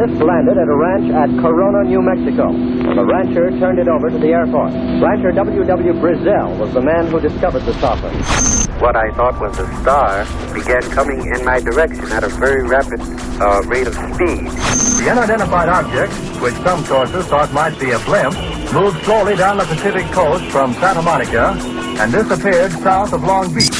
This landed at a ranch at Corona, New Mexico. The rancher turned it over to the Air Force. Rancher W.W. Brazell was the man who discovered the saucer. What I thought was a star began coming in my direction at a very rapid rate of speed. The unidentified object, which some sources thought might be a blimp, moved slowly down the Pacific coast from Santa Monica and disappeared south of Long Beach.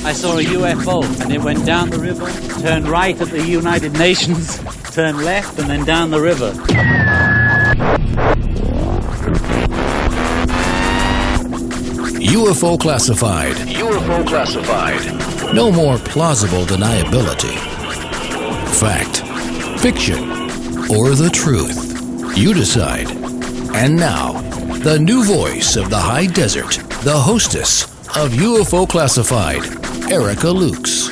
I saw a UFO, and it went down the river, turned right at the United Nations, turned left, and then down the river. UFO classified. UFO classified. No more plausible deniability. Fact, fiction, or the truth. You decide. And now, the new voice of the high desert, the hostess of UFO Classified, Erica Lukes.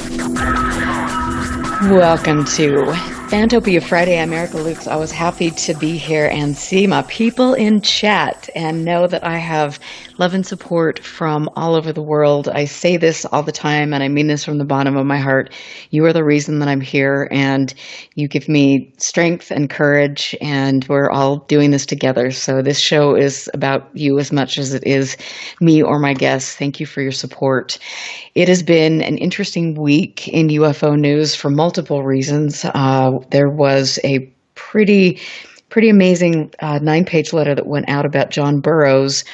Welcome to Fantopia Friday. I'm Erica Lukes. I was happy to be here and see my people in chat and know that I have love and support from all over the world. I say this all the time, and I mean this from the bottom of my heart. You are the reason that I'm here, and you give me strength and courage, and we're all doing this together. So this show is about you as much as it is me or my guests. Thank you for your support. It has been an interesting week in UFO news for multiple reasons. There was a pretty amazing 9-page letter that went out about John Burroughs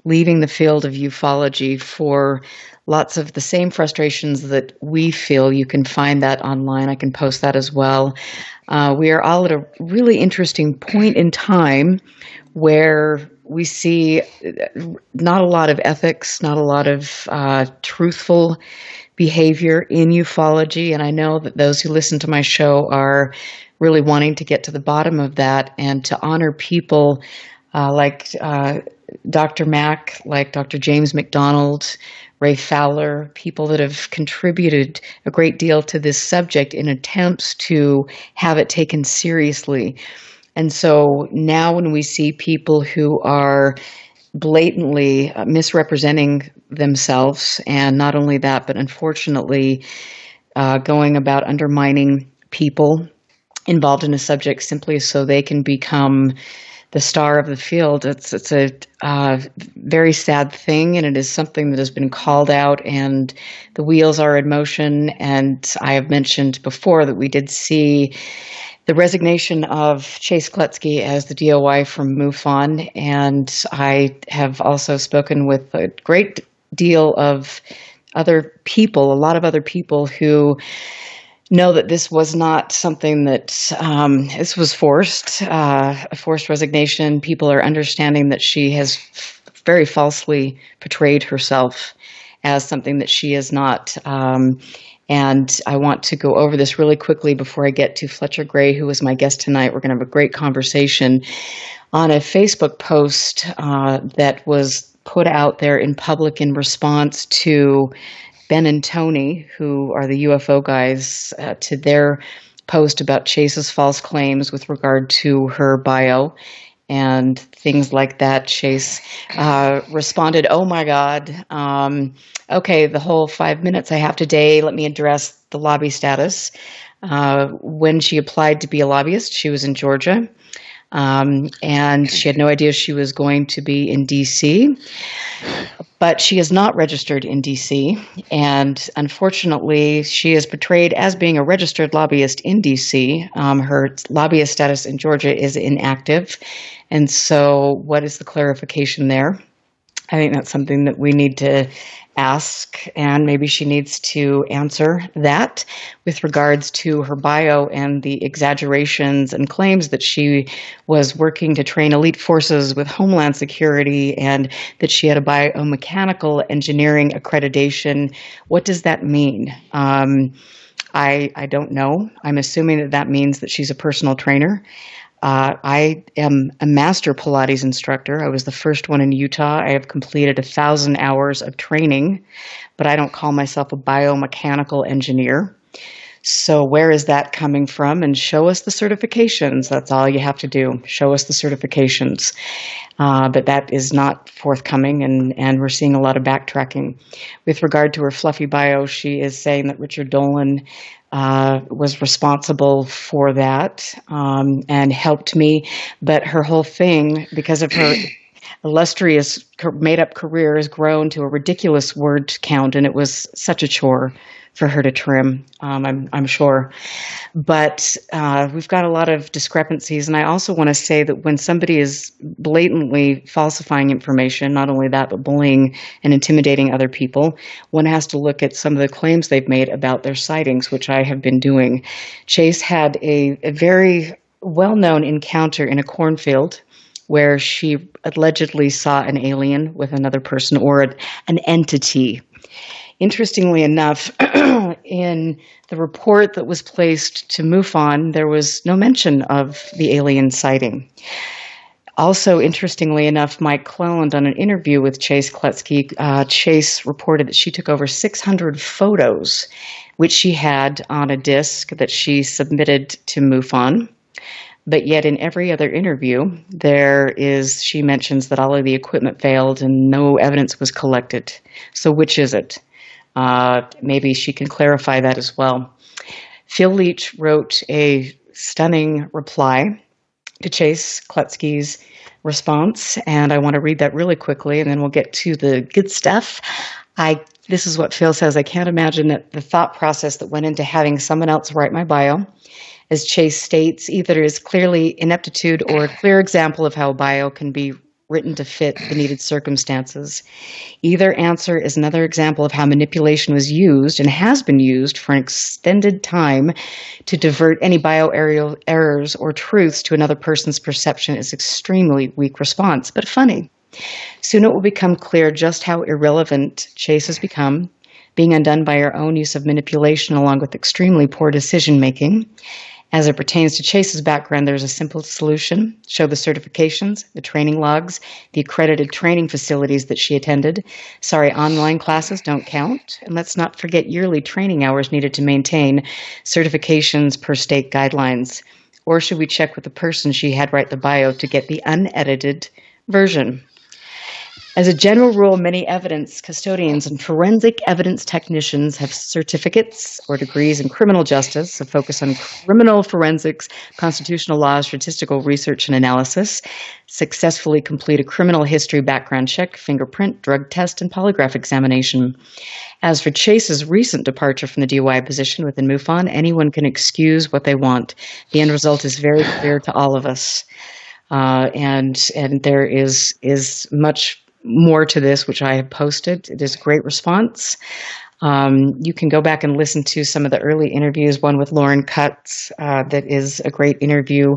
leaving the field of ufology for lots of the same frustrations that we feel. You can find that online. I can post that as well. We are all at a really interesting point in time where we see not a lot of ethics, not a lot of truthful behavior in ufology, and I know that those who listen to my show are really wanting to get to the bottom of that and to honor people like Dr. Mack, like Dr. James McDonald, Ray Fowler, people that have contributed a great deal to this subject in attempts to have it taken seriously. And so now when we see people who are blatantly misrepresenting themselves, and not only that, but unfortunately going about undermining people involved in a subject simply so they can become the star of the field, it's a very sad thing, and it is something that has been called out, and the wheels are in motion. And I have mentioned before that we did see the resignation of Chase Kletzky as the DOI from MUFON, and I have also spoken with a great deal of other people, a lot of other people who know that this was not something that, this was forced, a forced resignation. People are understanding that she has very falsely portrayed herself as something that she is not. And I want to go over this really quickly before I get to Fletcher Gray, who is my guest tonight. We're going to have a great conversation on a Facebook post that was put out there in public in response to Ben and Tony, who are the UFO guys, to their post about Chase's false claims with regard to her bio and things like that. Chase responded, "Oh my God, okay, the whole 5 minutes I have today, let me address the lobby status." When she applied to be a lobbyist, she was in Georgia, and she had no idea she was going to be in D.C., but she is not registered in D.C., and unfortunately, she is portrayed as being a registered lobbyist in D.C. Her lobbyist status in Georgia is inactive, and so what is the clarification there? I think that's something that we need to ask, and maybe she needs to answer that with regards to her bio and the exaggerations and claims that she was working to train elite forces with Homeland Security and that she had a biomechanical engineering accreditation. What does that mean? I don't know. I'm assuming that means that she's a personal trainer. I am a master Pilates instructor. I was the first one in Utah. I have completed 1,000 hours of training, but I don't call myself a biomechanical engineer. So where is that coming from? And show us the certifications. That's all you have to do. Show us the certifications. But that is not forthcoming, and we're seeing a lot of backtracking. With regard to her fluffy bio, she is saying that Richard Dolan was responsible for that and helped me. But her whole thing, because of her illustrious made-up career, has grown to a ridiculous word count, and it was such a chore for her to trim, I'm sure. But we've got a lot of discrepancies, and I also want to say that when somebody is blatantly falsifying information, not only that, but bullying and intimidating other people, one has to look at some of the claims they've made about their sightings, which I have been doing. Chase had a very well-known encounter in a cornfield where she allegedly saw an alien with another person, or an entity. Interestingly enough, in the report that was placed to MUFON, there was no mention of the alien sighting. Also, interestingly enough, Mike Cleland, on an interview with Chase Kletzky, Chase reported that she took over 600 photos, which she had on a disc that she submitted to MUFON. But yet in every other interview, she mentions that all of the equipment failed and no evidence was collected. So which is it? Maybe she can clarify that as well. Phil Leach wrote a stunning reply to Chase Kletzky's response, and I want to read that really quickly, and then we'll get to the good stuff. This is what Phil says: I can't imagine that the thought process that went into having someone else write my bio. As Chase states, either is clearly ineptitude or a clear example of how a bio can be written to fit the needed circumstances. Either answer is another example of how manipulation was used and has been used for an extended time to divert any bio errors or truths to another person's perception is extremely weak response, but funny. Soon it will become clear just how irrelevant Chase has become, being undone by her own use of manipulation along with extremely poor decision-making. As it pertains to Chase's background, there's a simple solution: show the certifications, the training logs, the accredited training facilities that she attended. Sorry, online classes don't count. And let's not forget yearly training hours needed to maintain certifications per state guidelines. Or should we check with the person she had write the bio to get the unedited version? As a general rule, many evidence custodians and forensic evidence technicians have certificates or degrees in criminal justice, a focus on criminal forensics, constitutional law, statistical research and analysis, successfully complete a criminal history background check, fingerprint, drug test, and polygraph examination. As for Chase's recent departure from the DOI position within MUFON, anyone can excuse what they want. The end result is very clear to all of us. And there is much more to this, which I have posted. It is a great response. You can go back and listen to some of the early interviews, one with Lauren Cutts, that is a great interview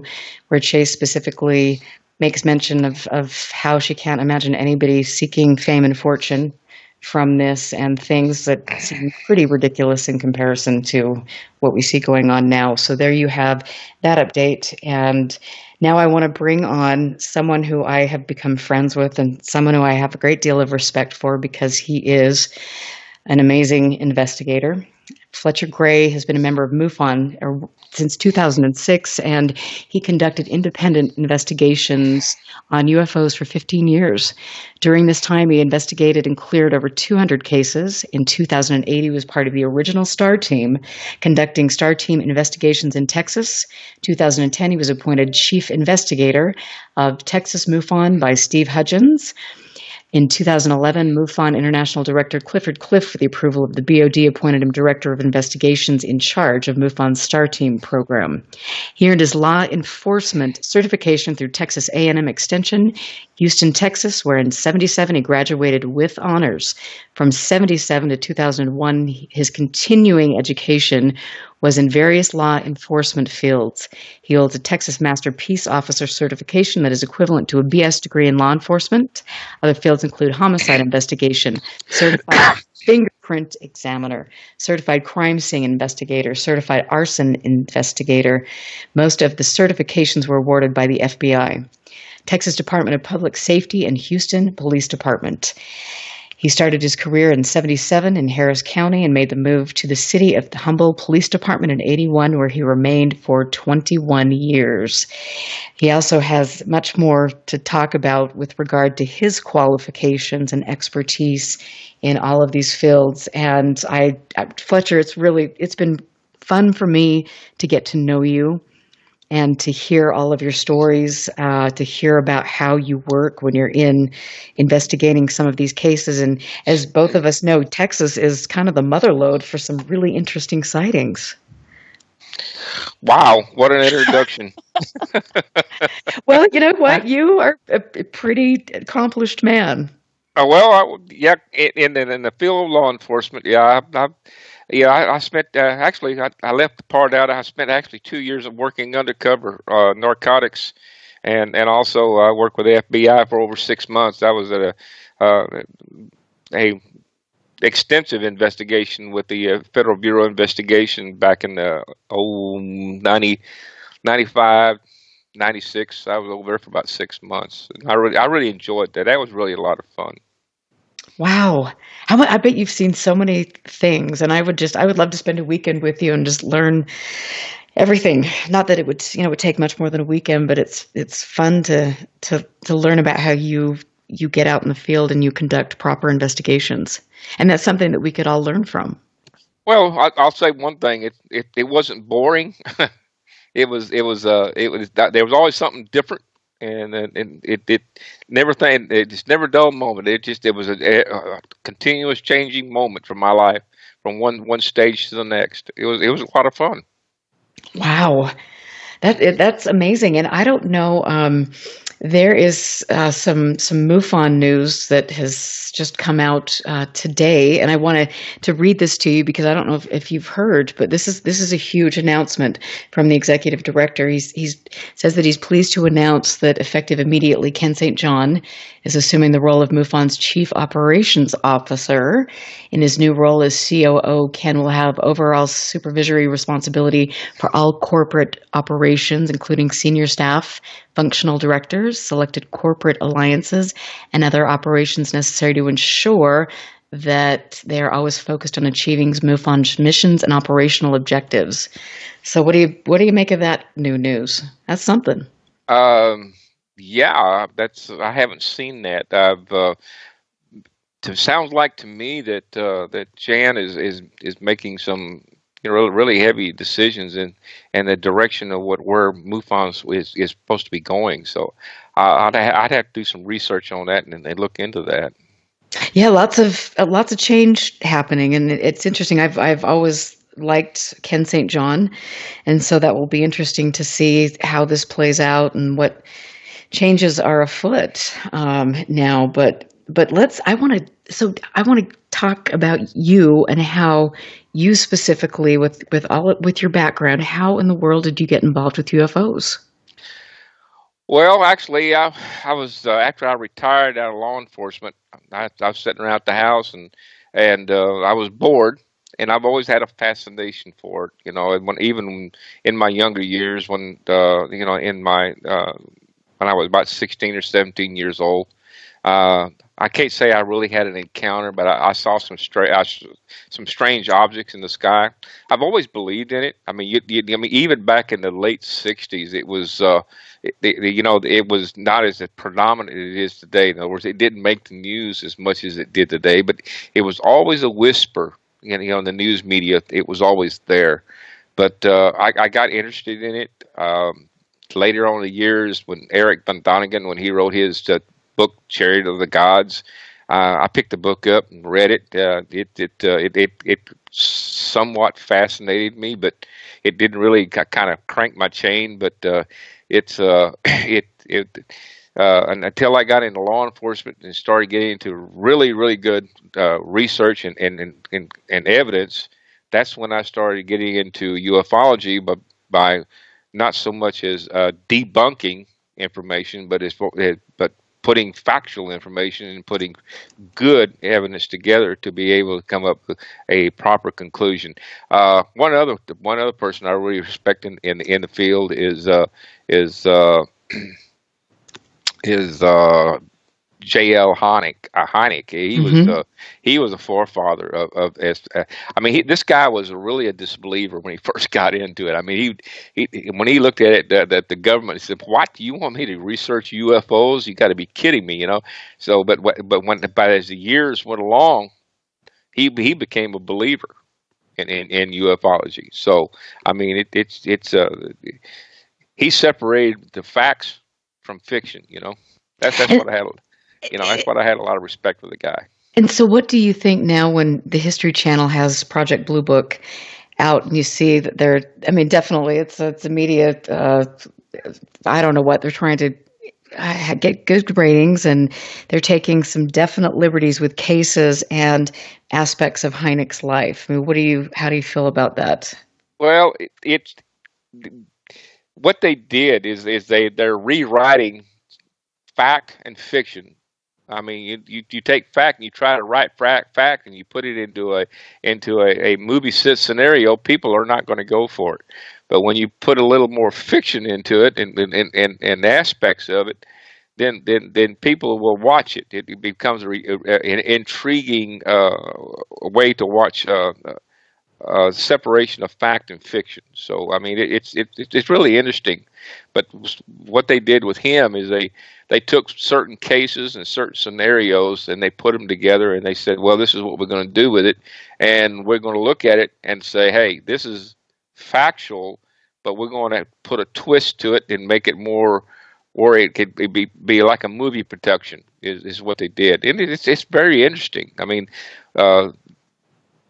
where Chase specifically makes mention of how she can't imagine anybody seeking fame and fortune from this, and things that seem pretty ridiculous in comparison to what we see going on now. So there you have that update. And now I want to bring on someone who I have become friends with and someone who I have a great deal of respect for because he is an amazing investigator. Fletcher Gray has been a member of MUFON since 2006, and he conducted independent investigations on UFOs for 15 years. During this time, he investigated and cleared over 200 cases. In 2008, he was part of the original STAR team, conducting STAR team investigations in Texas. 2010, he was appointed chief investigator of Texas MUFON by Steve Hudgens. In 2011, MUFON International Director Clifford Cliff, with the approval of the BOD, appointed him Director of Investigations in charge of MUFON's STAR Team program. He earned his law enforcement certification through Texas A&M Extension, Houston, Texas, where in 1977 he graduated with honors. From 1977 to 2001, his continuing education was in various law enforcement fields. He holds a Texas Master Peace Officer certification that is equivalent to a BS degree in law enforcement. Other fields include homicide investigation, certified fingerprint examiner, certified crime scene investigator, certified arson investigator. Most of the certifications were awarded by the FBI. Texas Department of Public Safety and Houston Police Department. He started his career in 1977 in Harris County and made the move to the city of the Humboldt Police Department in 1981, where he remained for 21 years. He also has much more to talk about with regard to his qualifications and expertise in all of these fields. And Fletcher, it's been fun for me to get to know you and to hear all of your stories, to hear about how you work when you're in investigating some of these cases. And as both of us know, Texas is kind of the mother lode for some really interesting sightings. Wow, what an introduction. Well, you know what? You are a pretty accomplished man. Yeah, in the field of law enforcement, I spent actually I left the part out. I spent actually 2 years of working undercover narcotics, and also I worked with the FBI for over 6 months. I was at a extensive investigation with the Federal Bureau of Investigation back in the 95, 96. I was over there for about 6 months. And I really enjoyed that. That was really a lot of fun. Wow. I bet you've seen so many things, and I would love to spend a weekend with you and just learn everything. Not that it would take much more than a weekend, but it's fun to learn about how you get out in the field and you conduct proper investigations. And that's something that we could all learn from. Well, I'll say one thing. It wasn't boring. There was always something different, and it never thing. It just never dull moment. It was a continuous changing moment from my life, from one stage to the next. It was a lot of fun. Wow. That's amazing. And I don't know, there is some MUFON news that has just come out today, and I wanted to read this to you because I don't know if you've heard, but this is a huge announcement from the executive director. He says that he's pleased to announce that effective immediately, Ken St. John is assuming the role of MUFON's chief operations officer. In his new role as COO, Ken will have overall supervisory responsibility for all corporate operations, including senior staff, functional directors, selected corporate alliances, and other operations necessary to ensure that they are always focused on achieving MUFON's missions and operational objectives. So what do you make of that new news? That's something. Yeah, I haven't seen that. It sounds like to me that Jan is making some really heavy decisions in the direction of where MUFON is supposed to be going. So I'd have to do some research on that and look into that. Yeah, lots of change happening, and it's interesting. I've always liked Ken St. John, and so that will be interesting to see how this plays out and what changes are afoot now. But I want to talk about you and how you specifically with your background. How in the world did you get involved with UFOs? Well, actually, I was after I retired out of law enforcement. I was sitting around the house and I was bored, and I've always had a fascination for it. And even in my younger years, when when I was about 16 or 17 years old, I can't say I really had an encounter, but I saw some strange objects in the sky. I've always believed in it. I mean, even back in the late '60s, it was, it was not as predominant as it is today. In other words, it didn't make the news as much as it did today, but it was always a whisper. In the news media, it was always there. But I got interested in it later on in the years when Eric Von Donigan, when he wrote his book Chariot of the Gods. I picked the book up and read it. It somewhat fascinated me, but it didn't really kind of crank my chain. But and until I got into law enforcement and started getting into really good research and evidence, that's when I started getting into ufology, but by not so much as debunking information, but putting factual information and putting good evidence together to be able to come up with a proper conclusion. One other person I really respect in the field is J.L. Hynek. He was a forefather of I mean, this guy was really a disbeliever when he first got into it. I mean, he when he looked at it, that the government said, "What, do you want me to research UFOs? You got to be kidding me," So, but as the years went along, he became a believer. in ufology. So I mean, it's he separated the facts from fiction. That's And, what I had. That's what I had a lot of respect for the guy. and so, what do you think now when the History Channel has Project Blue Book out, and you see that they're? I mean, definitely, it's a media. I don't know what they're trying to get good ratings, and they're taking some definite liberties with cases and aspects of Hynek's life. I mean, how do you feel about that? Well, it's what they did is they're rewriting fact and fiction. I mean, you take fact and you try to write fact and you put it into a movie scenario. People are not going to go for it. But when you put a little more fiction into it and aspects of it, then people will watch it. It becomes an intriguing way to watch separation of fact and fiction. So I mean, it's really interesting. But what they did with him is they took certain cases and certain scenarios and they put them together and they said, well, this is what we're going to do with it, and we're going to look at it and say, hey, this is factual, but we're going to put a twist to it and make it more where it could be like a movie production is what they did, and it's very interesting. I mean,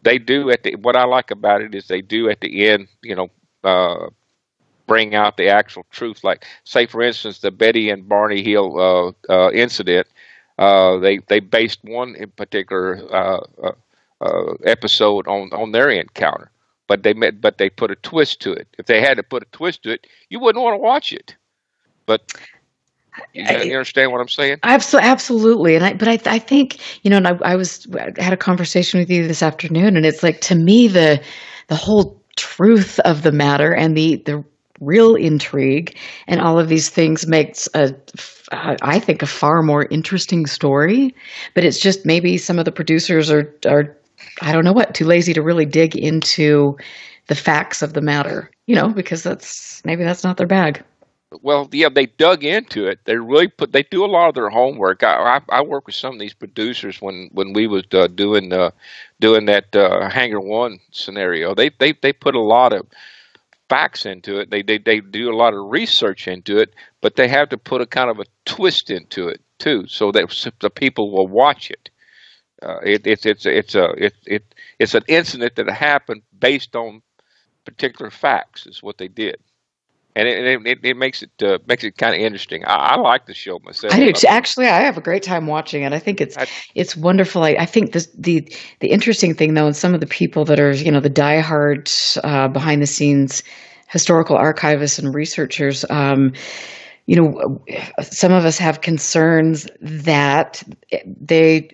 they do what I like about it is they do at the end, bring out the actual truth. Like, say for instance, the Betty and Barney Hill incident. They based one in particular episode on their encounter, but they put a twist to it. If they had to put a twist to it, you wouldn't want to watch it. But you understand what I'm saying? Absolutely. And I think, and I had a conversation with you this afternoon, and it's like, to me, the whole truth of the matter and the real intrigue and all of these things makes I think a far more interesting story. But it's just maybe some of the producers are I don't know what, too lazy to really dig into the facts of the matter, because that's not their bag. Well, yeah, they dug into it. They do a lot of their homework. I work with some of these producers when we was doing that Hangar One scenario. They put a lot of facts into it. They do a lot of research into it, but they have to put a kind of a twist into it too, so that the people will watch it. It's an incident that happened based on particular facts. Is what they did. And it makes it kind of interesting. I like the show myself. I do. Actually, I have a great time watching it. I think it's wonderful. I think the interesting thing, though, and some of the people that are the diehard behind the scenes historical archivists and researchers, some of us have concerns that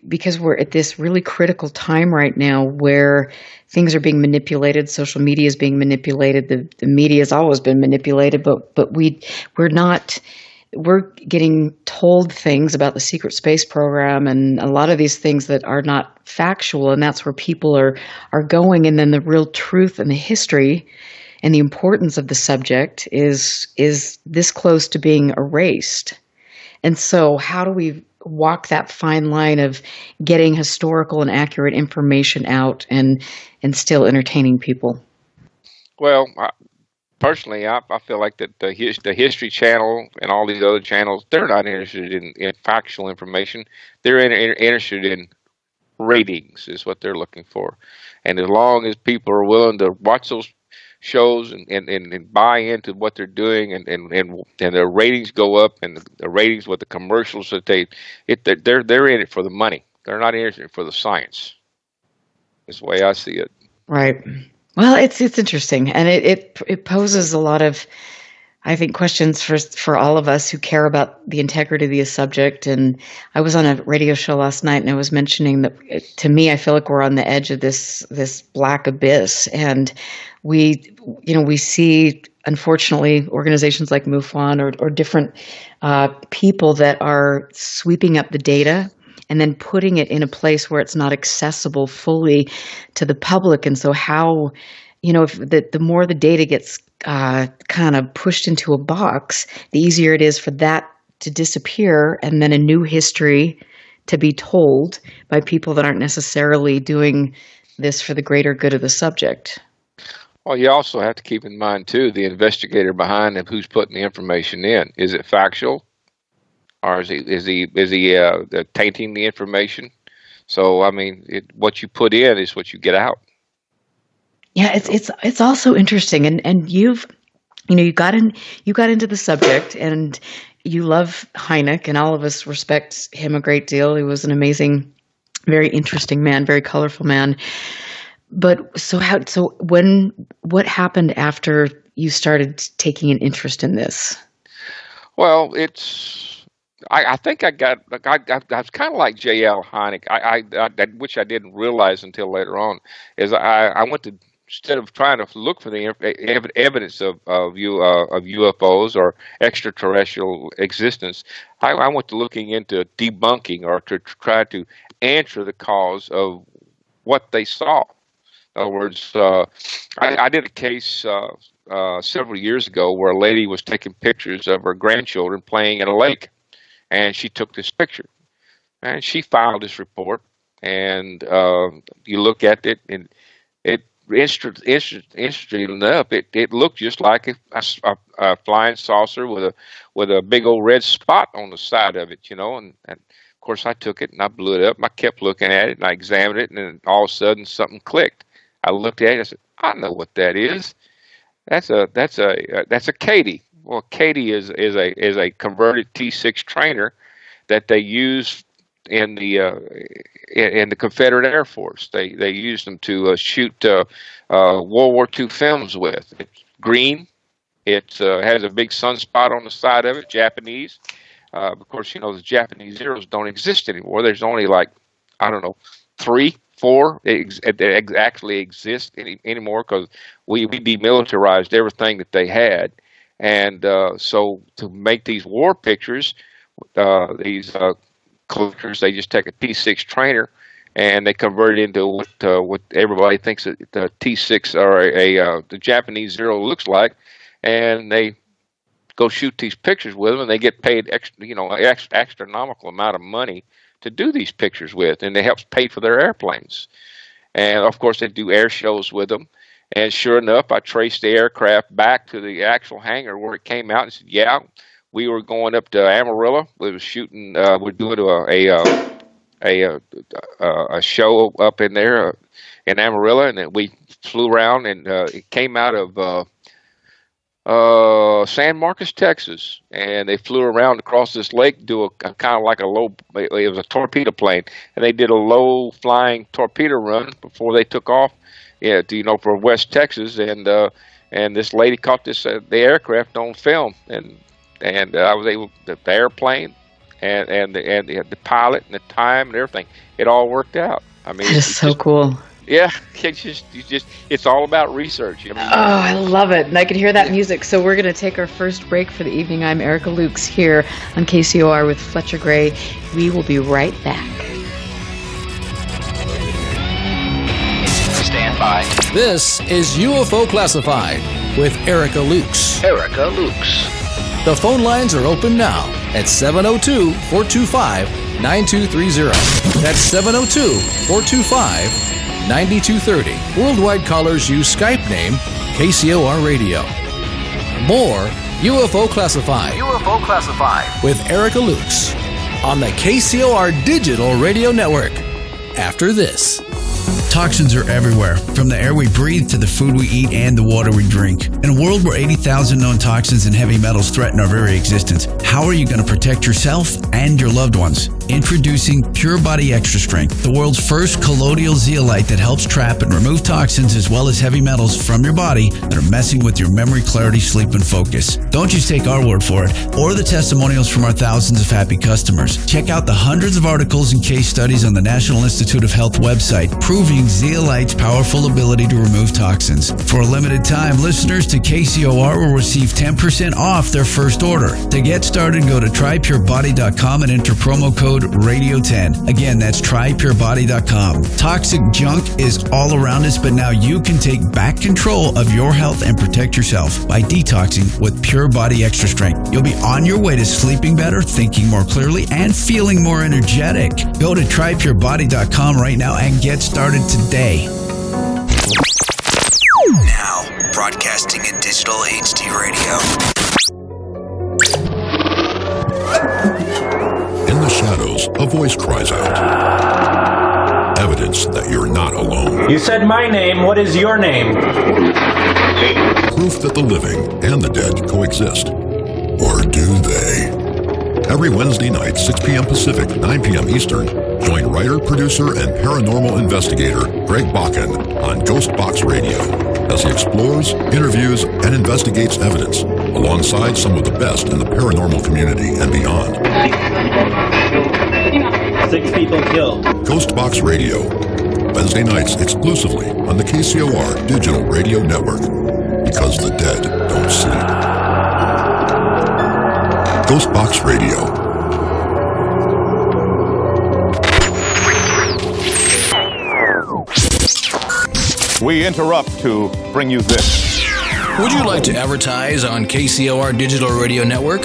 because we're at this really critical time right now where things are being manipulated, social media is being manipulated, the media has always been manipulated, but we're getting told things about the secret space program and a lot of these things that are not factual, and that's where people are going, and then the real truth and the history and the importance of the subject is this close to being erased. And so how do we walk that fine line of getting historical and accurate information out and still entertaining people? Well, personally, I feel like that the History Channel and all these other channels, they're not interested in factual information. They're interested in ratings is what they're looking for. And as long as people are willing to watch those shows and buy into what they're doing and their ratings go up, and the ratings with the commercials that they're in it for the money. They're not interested for the science. That's the way I see it. Right. Well, it's interesting, and it poses a lot of, I think, questions for all of us who care about the integrity of the subject. And I was on a radio show last night, and I was mentioning that to me, I feel like we're on the edge of this black abyss, and we see, unfortunately, organizations like MUFON or different people that are sweeping up the data and then putting it in a place where it's not accessible fully to the public. And so how, if the more the data gets kind of pushed into a box, the easier it is for that to disappear and then a new history to be told by people that aren't necessarily doing this for the greater good of the subject. Well, you also have to keep in mind too the investigator behind him, who's putting the information in. Is it factual, or is he tainting the information? So I mean, what you put in is what you get out. Yeah, it's also interesting, and you got into the subject, and you love Hynek, and all of us respect him a great deal. He was an amazing, very interesting man, very colorful man. But what happened after you started taking an interest in this? Well, I think I was kind of like J.L. Hynek, which I didn't realize until later on, is I went to, instead of trying to look for the evidence of UFOs or extraterrestrial existence, I went to looking into debunking or to try to answer the cause of what they saw. In other words, I did a case several years ago where a lady was taking pictures of her grandchildren playing in a lake, and she took this picture, and she filed this report, and you look at it, and it interestingly enough, it looked just like a flying saucer with a big old red spot on the side of it, and of course I took it and I blew it up, and I kept looking at it and I examined it, and then all of a sudden something clicked. I looked at it and I said, I know what that is. That's a Katie. Well, Katie is a converted T6 trainer that they use in the Confederate Air Force. They used them to shoot World War II films with. It's green. It has a big sunspot on the side of it. Japanese. Of course, the Japanese Zeros don't exist anymore. There's only 3, 4 that actually exist anymore, because we demilitarized everything that they had. And so to make these war pictures, these collectors, they just take a T6 trainer and they convert it into what everybody thinks that the T6 or the Japanese Zero looks like, and they go shoot these pictures with them, and they get paid astronomical amount of money to do these pictures with, and it helps pay for their airplanes. And of course, they do air shows with them. And sure enough, I traced the aircraft back to the actual hangar where it came out, and said, "Yeah, we were going up to Amarillo. We were shooting. We're doing a show up in there in Amarillo, and then we flew around, and it came out of San Marcos, Texas, and they flew around across this lake, do a kind of like it was a torpedo plane, and they did a low flying torpedo run before they took off, for West Texas, and this lady caught the aircraft on film, and I was able, the airplane and the pilot and the time and everything, it all worked out. I mean, it's so cool. Yeah, it's all about research. I love it. And I can hear that music. So we're going to take our first break for the evening. I'm Erica Lukes here on KCOR with Fletcher Gray. We will be right back. Stand by. This is UFO Classified with Erica Lukes. Erica Lukes. The phone lines are open now at 702-425-9230. That's 702-425-9230. Worldwide callers use Skype name KCOR Radio. More UFO Classified. UFO Classified with Erica Lukes on the KCOR Digital Radio Network. After this. Toxins are everywhere, from the air we breathe to the food we eat and the water we drink. In a world where 80,000 known toxins and heavy metals threaten our very existence, how are you going to protect yourself and your loved ones? Introducing Pure Body Extra Strength, the world's first colloidal zeolite that helps trap and remove toxins as well as heavy metals from your body that are messing with your memory, clarity, sleep, and focus. Don't just take our word for it or the testimonials from our thousands of happy customers. Check out the hundreds of articles and case studies on the National Institute of Health website proving zeolite's powerful ability to remove toxins. For a limited time, listeners to KCOR will receive 10% off their first order. To get started, go to trypurebody.com and enter promo code RADIO10. Again, that's trypurebody.com. Toxic junk is all around us, but now you can take back control of your health and protect yourself by detoxing with Pure Body Extra Strength. You'll be on your way to sleeping better, thinking more clearly, and feeling more energetic. Go to trypurebody.com right now and get started today. Now, broadcasting in digital HD radio. In the shadows, a voice cries out. Evidence that you're not alone. You said my name. What is your name? Proof that the living and the dead coexist. Or do they? Every Wednesday night, 6 p.m. Pacific, 9 p.m. Eastern, join writer, producer, and paranormal investigator Greg Bakken on Ghost Box Radio as he explores, interviews, and investigates evidence alongside some of the best in the paranormal community and beyond. 6 people killed. Ghost Box Radio, Wednesday nights exclusively on the KCOR Digital Radio Network, because the dead don't sleep. Ghost Box Radio. We interrupt to bring you this. Would you like to advertise on KCOR Digital Radio Network?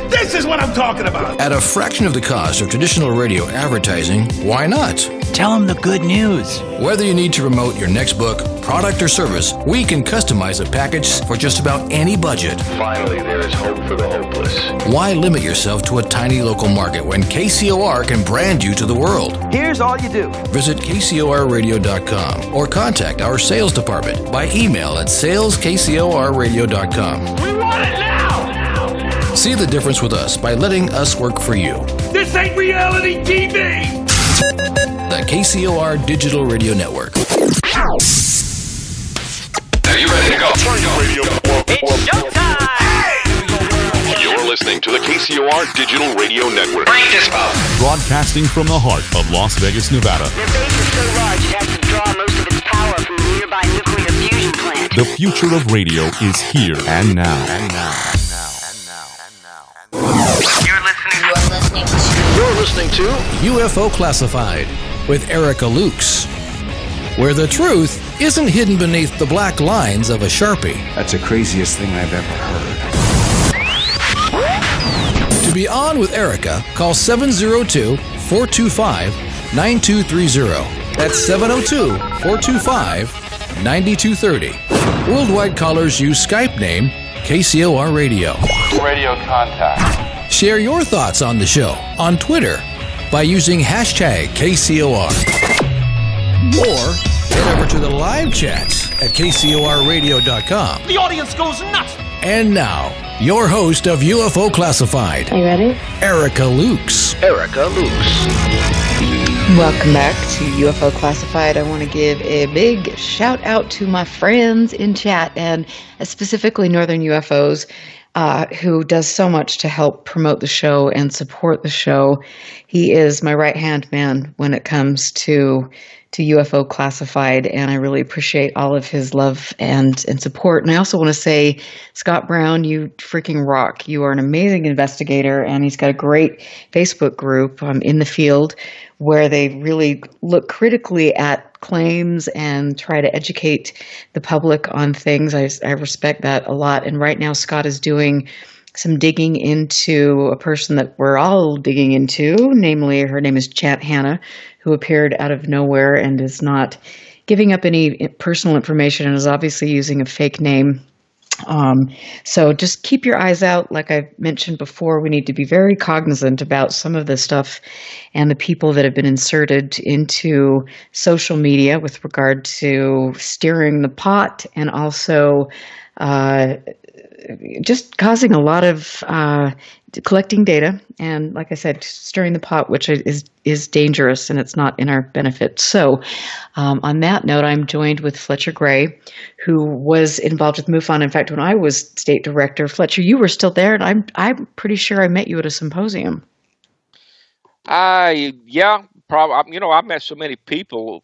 This is what I'm talking about. At a fraction of the cost of traditional radio advertising, why not? Tell them the good news. Whether you need to promote your next book, product, or service, we can customize a package for just about any budget. Finally, there is hope for the hopeless. Why limit yourself to a tiny local market when KCOR can brand you to the world? Here's all you do. Visit KCORradio.com or contact our sales department by email at saleskcorradio.com. We want it now! See the difference with us by letting us work for you. This ain't reality TV! The KCOR Digital Radio Network. Are you ready to go? Turn your radio. It's showtime! You're listening to the KCOR Digital Radio Network. Break this up. Broadcasting from the heart of Las Vegas, Nevada. Their base is so large it has to draw most of its power from the nearby nuclear fusion plant. The future of radio is here and now. You're listening to UFO Classified with Erica Lukes, where the truth isn't hidden beneath the black lines of a Sharpie. That's the craziest thing I've ever heard. To be on with Erica, call 702-425-9230. That's 702-425-9230. Worldwide callers use Skype name KCOR Radio. Radio contact. Share your thoughts on the show on Twitter by using hashtag KCOR. Or head over to the live chats at KCORradio.com. The audience goes nuts! And now, your host of UFO Classified. Are you ready? Erica Lukes. Erica Lukes. Welcome back to UFO Classified. I want to give a big shout out to my friends in chat, and specifically Northern UFOs, who does so much to help promote the show and support the show. He is my right-hand man when it comes to UFO Classified, and I really appreciate all of his love and support. And I also want to say, Scott Brown, you freaking rock. You are an amazing investigator, and he's got a great Facebook group in the field where they really look critically at claims and try to educate the public on things. I respect that a lot. And right now, Scott is doing some digging into a person that we're all digging into, namely her name is Chat Hannah, who appeared out of nowhere and is not giving up any personal information and is obviously using a fake name. So just keep your eyes out. Like I mentioned before, we need to be very cognizant about some of the stuff and the people that have been inserted into social media with regard to steering the pot and also just causing a lot of collecting data and, like I said, stirring the pot, which is dangerous and it's not in our benefit. So on that note, I'm joined with Fletcher Gray, who was involved with MUFON. In fact, when I was state director, Fletcher, you were still there, and I'm pretty sure I met you at a symposium. Yeah, probably. You know, I met so many people.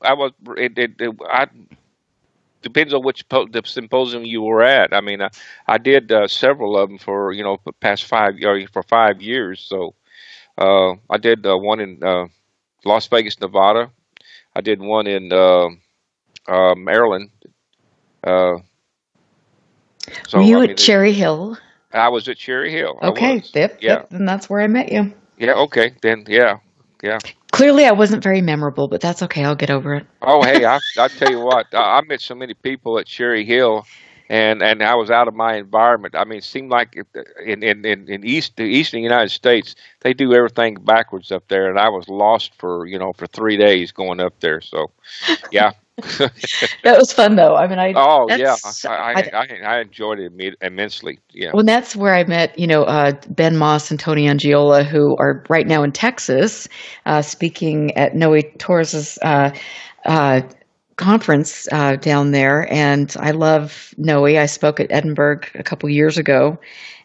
Depends on which the symposium you were at. I mean, I did several of them for past 5 years. So I did one in Las Vegas, Nevada. I did one in Maryland. Were you at Cherry Hill? I was at Cherry Hill. Okay, yep, and that's where I met you. Yeah. Okay. Then yeah. Clearly, I wasn't very memorable, but that's okay. I'll get over it. Oh, hey, I tell you what, I met so many people at Cherry Hill, and I was out of my environment. I mean, it seemed like in the eastern United States, they do everything backwards up there, and I was lost for 3 days going up there. So, yeah. That was fun, though. I mean, Oh yeah, I enjoyed it immensely. Yeah. Well, that's where I met, Ben Moss and Tony Angiola, who are right now in Texas, speaking at Noe Torres's conference down there. And I love Noe. I spoke at Edinburgh a couple years ago.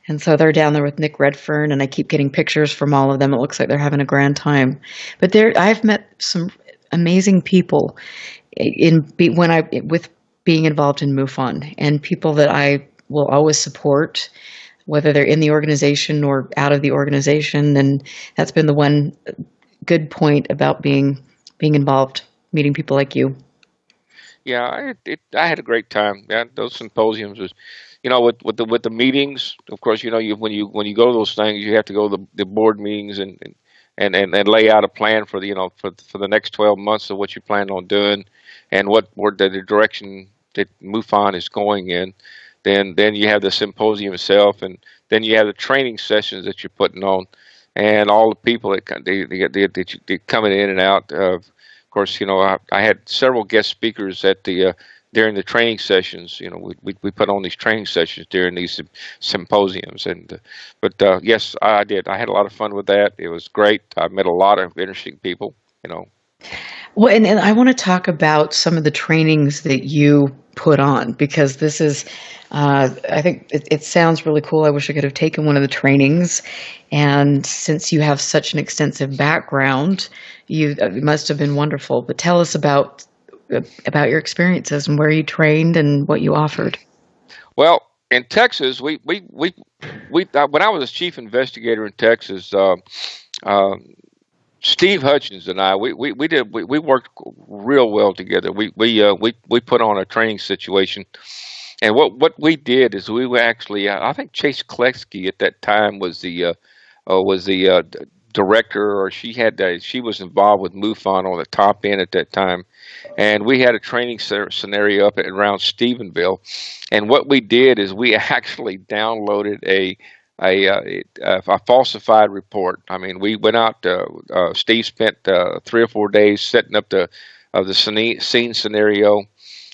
And so they're down there with Nick Redfern, and I keep getting pictures from all of them. It looks like they're having a grand time. But I've met some amazing people with being involved in MUFON, and people that I will always support, whether they're in the organization or out of the organization. And that's been the one good point about being involved, meeting people like you. Yeah, I had a great time. Yeah, those symposiums was, with the meetings. Of course, when you go to those things, you have to go to the board meetings and lay out a plan for for the next 12 months of what you plan on doing, and what the direction that MUFON is going in. Then you have the symposium itself, and then you have the training sessions that you're putting on, and all the people that they coming in and out. Of course, I had several guest speakers at during the training sessions. We put on these training sessions during these symposiums, but yes, I did. I had a lot of fun with that. It was great. I met a lot of interesting people. Well, and I want to talk about some of the trainings that you put on, because this is, I think it sounds really cool. I wish I could have taken one of the trainings. And since you have such an extensive background, it must have been wonderful. But tell us about your experiences and where you trained and what you offered. Well, in Texas, we when I was a chief investigator in Texas, Steve Hutchins and I, we worked real well together. We put on a training situation, and what we did is we were actually, I think Chase Kletzky at that time was the director, or she was involved with MUFON on the top end at that time, and we had a training scenario up around Stephenville, and what we did is we actually downloaded a falsified report. I mean, we went out. Steve spent 3 or 4 days setting up the scene scenario,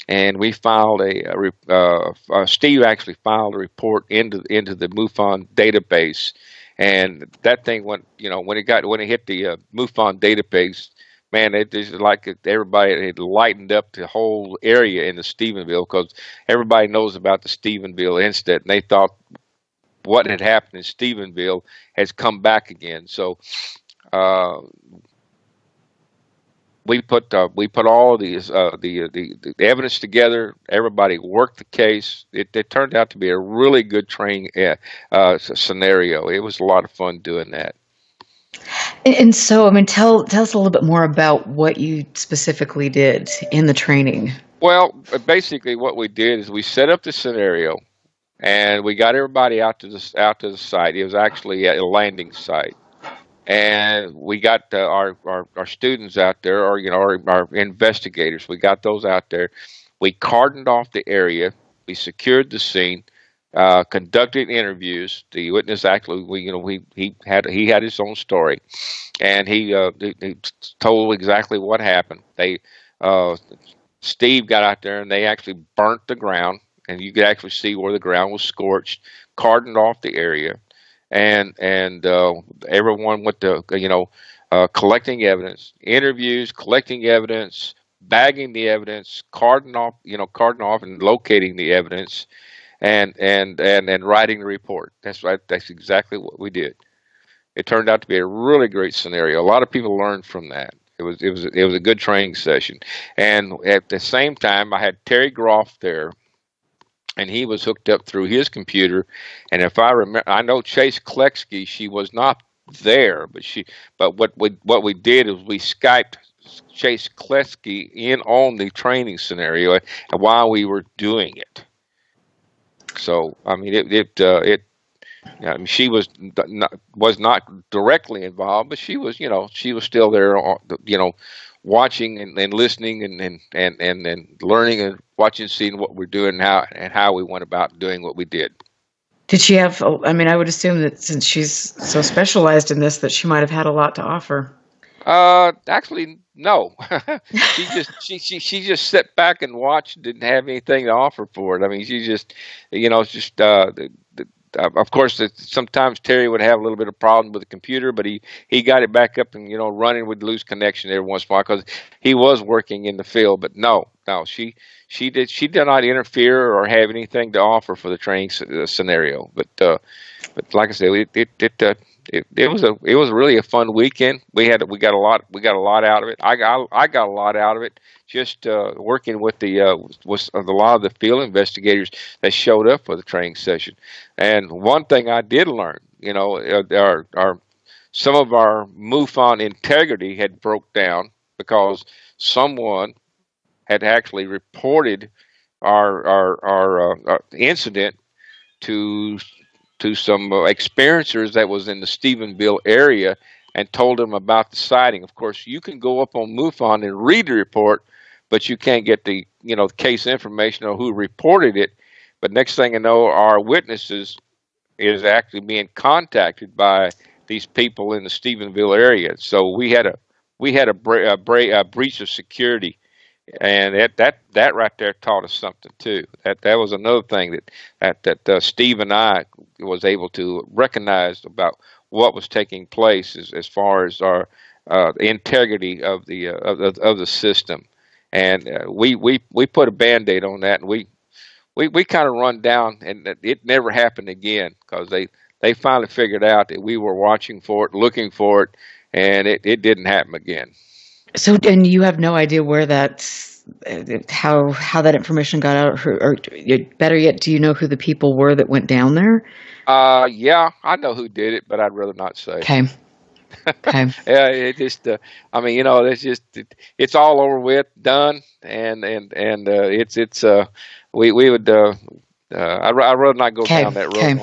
and we filed Steve actually filed a report into the MUFON database, and that thing went. When it hit the MUFON database, man, it just like everybody had lightened up the whole area in the Stephenville, because everybody knows about the Stephenville incident, and they thought what had happened in Stephenville has come back again. So we put all of these the evidence together. Everybody worked the case. It turned out to be a really good training scenario. It was a lot of fun doing that. And so, I mean, tell us a little bit more about what you specifically did in the training. Well, basically, what we did is we set up the scenario, and we got everybody out to the site. It was actually a landing site, and we got our students out there, or our investigators. We got those out there. We cordoned off the area. We secured the scene. Conducted interviews. The witness actually, he had his own story, and he told exactly what happened. Steve got out there, and they actually burnt the ground, and you could actually see where the ground was scorched. Cordoned off the area, and everyone went to collecting evidence, interviews, collecting evidence, bagging the evidence, cordon off and locating the evidence. And writing the report. That's right. That's exactly what we did. It turned out to be a really great scenario. A lot of people learned from that. It was a good training session. And at the same time, I had Terry Groff there, and he was hooked up through his computer. And if I remember, I know Chase Kletzky, she was not there, but what we did is we Skyped Chase Kletzky in on the training scenario while we were doing it. So I mean, I mean, she was not directly involved, but she was still there, watching and listening and learning and watching, seeing what we're doing and how we went about doing what we did. Did she have, I mean, I would assume that since she's so specialized in this, that she might have had a lot to offer. Actually, no. She just sat back and watched. Didn't have anything to offer for it. I mean, she just, of course, sometimes Terry would have a little bit of problem with the computer, but he got it back up and running would lose connection every once in a while because he was working in the field. But no, she did not interfere or have anything to offer for the training scenario. But like I said, it was really a fun weekend. We got a lot out of it. I got a lot out of it just working with with a lot of the field investigators that showed up for the training session. And one thing I did learn, some of our MUFON integrity had broke down because someone had actually reported our incident to some experiencers that was in the Stephenville area and told them about the sighting. Of course, you can go up on MUFON and read the report, but you can't get the case information or who reported it. But next thing I know, our witnesses is actually being contacted by these people in the Stephenville area. So we had a breach of security. And that right there taught us something too. That was another thing that Steve and I was able to recognize about what was taking place as far as our integrity of the system. And we put a Band-Aid on that, and we kind of run down, and it never happened again because they finally figured out that we were watching for it, looking for it, and it didn't happen again. So, and you have no idea where how that information got out, or better yet, do you know who the people were that went down there? Yeah, I know who did it, but I'd rather not say. Okay. Okay. Yeah, it just, I mean, it's just, it's all over with, done, and we would, I'd rather not go down that road. Okay.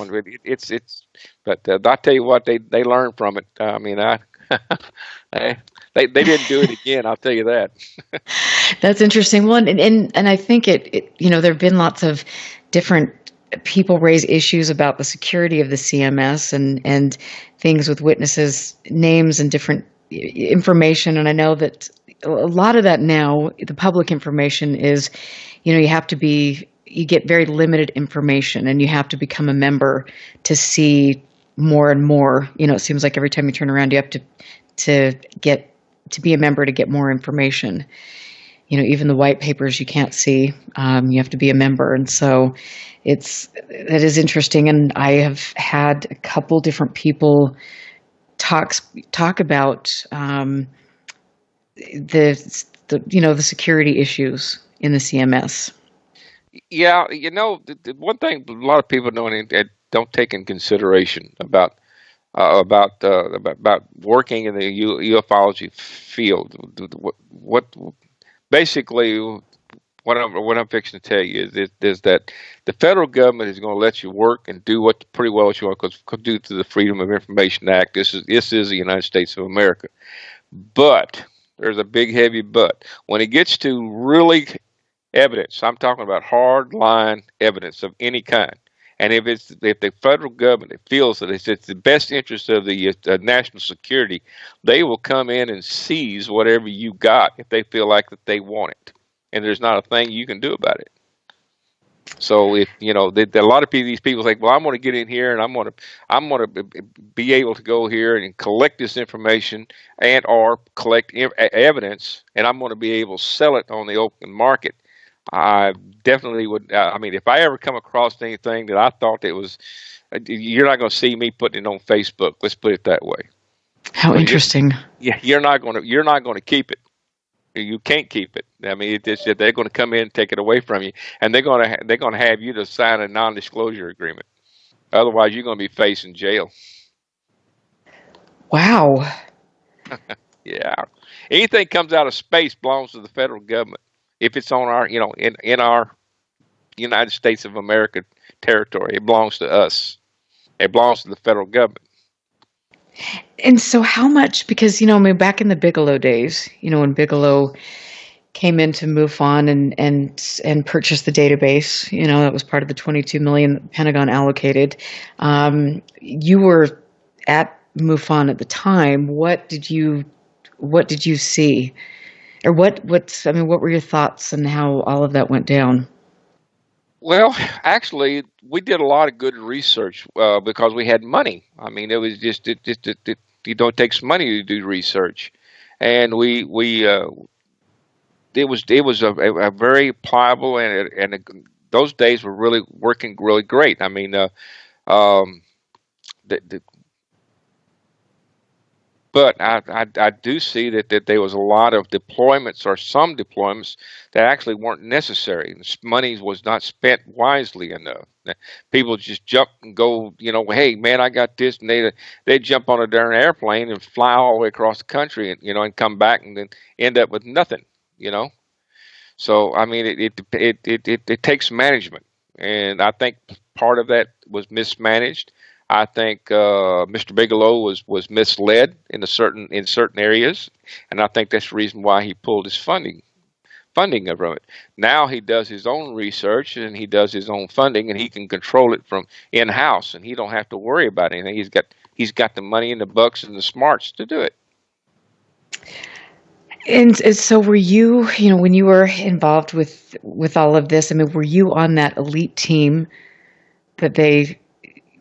But I tell you what, they learned from it. I mean, They didn't do it again. I'll tell you that. That's interesting. Well, and I think there have been lots of different people raise issues about the security of the CMS and things with witnesses' names and different information. And I know that a lot of that now, the public information is, you get very limited information, and you have to become a member to see more and more. It seems like every time you turn around, you have to be a member to get more information. Even the white papers you can't see. You have to be a member. And so it is interesting. And I have had a couple different people talk about the security issues in the CMS. Yeah, the one thing a lot of people don't take in consideration about working in the ufology field. What basically what I'm fixing to tell you is that the federal government is going to let you work and do pretty well what you want because due to the Freedom of Information Act, this is the United States of America. But there's a big heavy but. When it gets to really evidence, I'm talking about hard line evidence of any kind. And if the federal government feels that it's the best interest of the national security, they will come in and seize whatever you got if they feel like that they want it, and there's not a thing you can do about it. So if a lot of these people think, well, I'm going to get in here and I'm going to be able to go here and collect this information and or collect evidence, and I'm going to be able to sell it on the open market. I definitely would. If I ever come across anything that I thought it was, you're not going to see me putting it on Facebook. Let's put it that way. How interesting. You're not going to keep it. You can't keep it. I mean, they're going to come in and take it away from you, and they're going to have you to sign a non-disclosure agreement. Otherwise, you're going to be facing jail. Wow. Yeah. Anything comes out of space belongs to the federal government. If it's on our, in our United States of America territory, it belongs to us. It belongs to the federal government. And so how much, because, I mean, back in the Bigelow days, when Bigelow came into MUFON and purchased the database, that was part of the 22 million that the Pentagon allocated. You were at MUFON at the time. What did you see? Or what were your thoughts on how all of that went down? Well, actually, we did a lot of good research because we had money. I mean, it was just it takes money to do research, and it was a very pliable those days were really working really great. I mean, but I do see that there was a lot of deployments or some deployments that actually weren't necessary. Money was not spent wisely enough. People just jump and go, hey man, I got this, and they jump on a darn airplane and fly all the way across the country, and come back and then end up with nothing. So I mean, it takes management, and I think part of that was mismanaged. I think Mr. Bigelow was misled in certain areas, and I think that's the reason why he pulled his funding from it. Now he does his own research and he does his own funding, and he can control it from in-house, and he don't have to worry about anything. He's got the money and the bucks and the smarts to do it. And so were you, when you were involved with all of this, I mean, were you on that elite team that they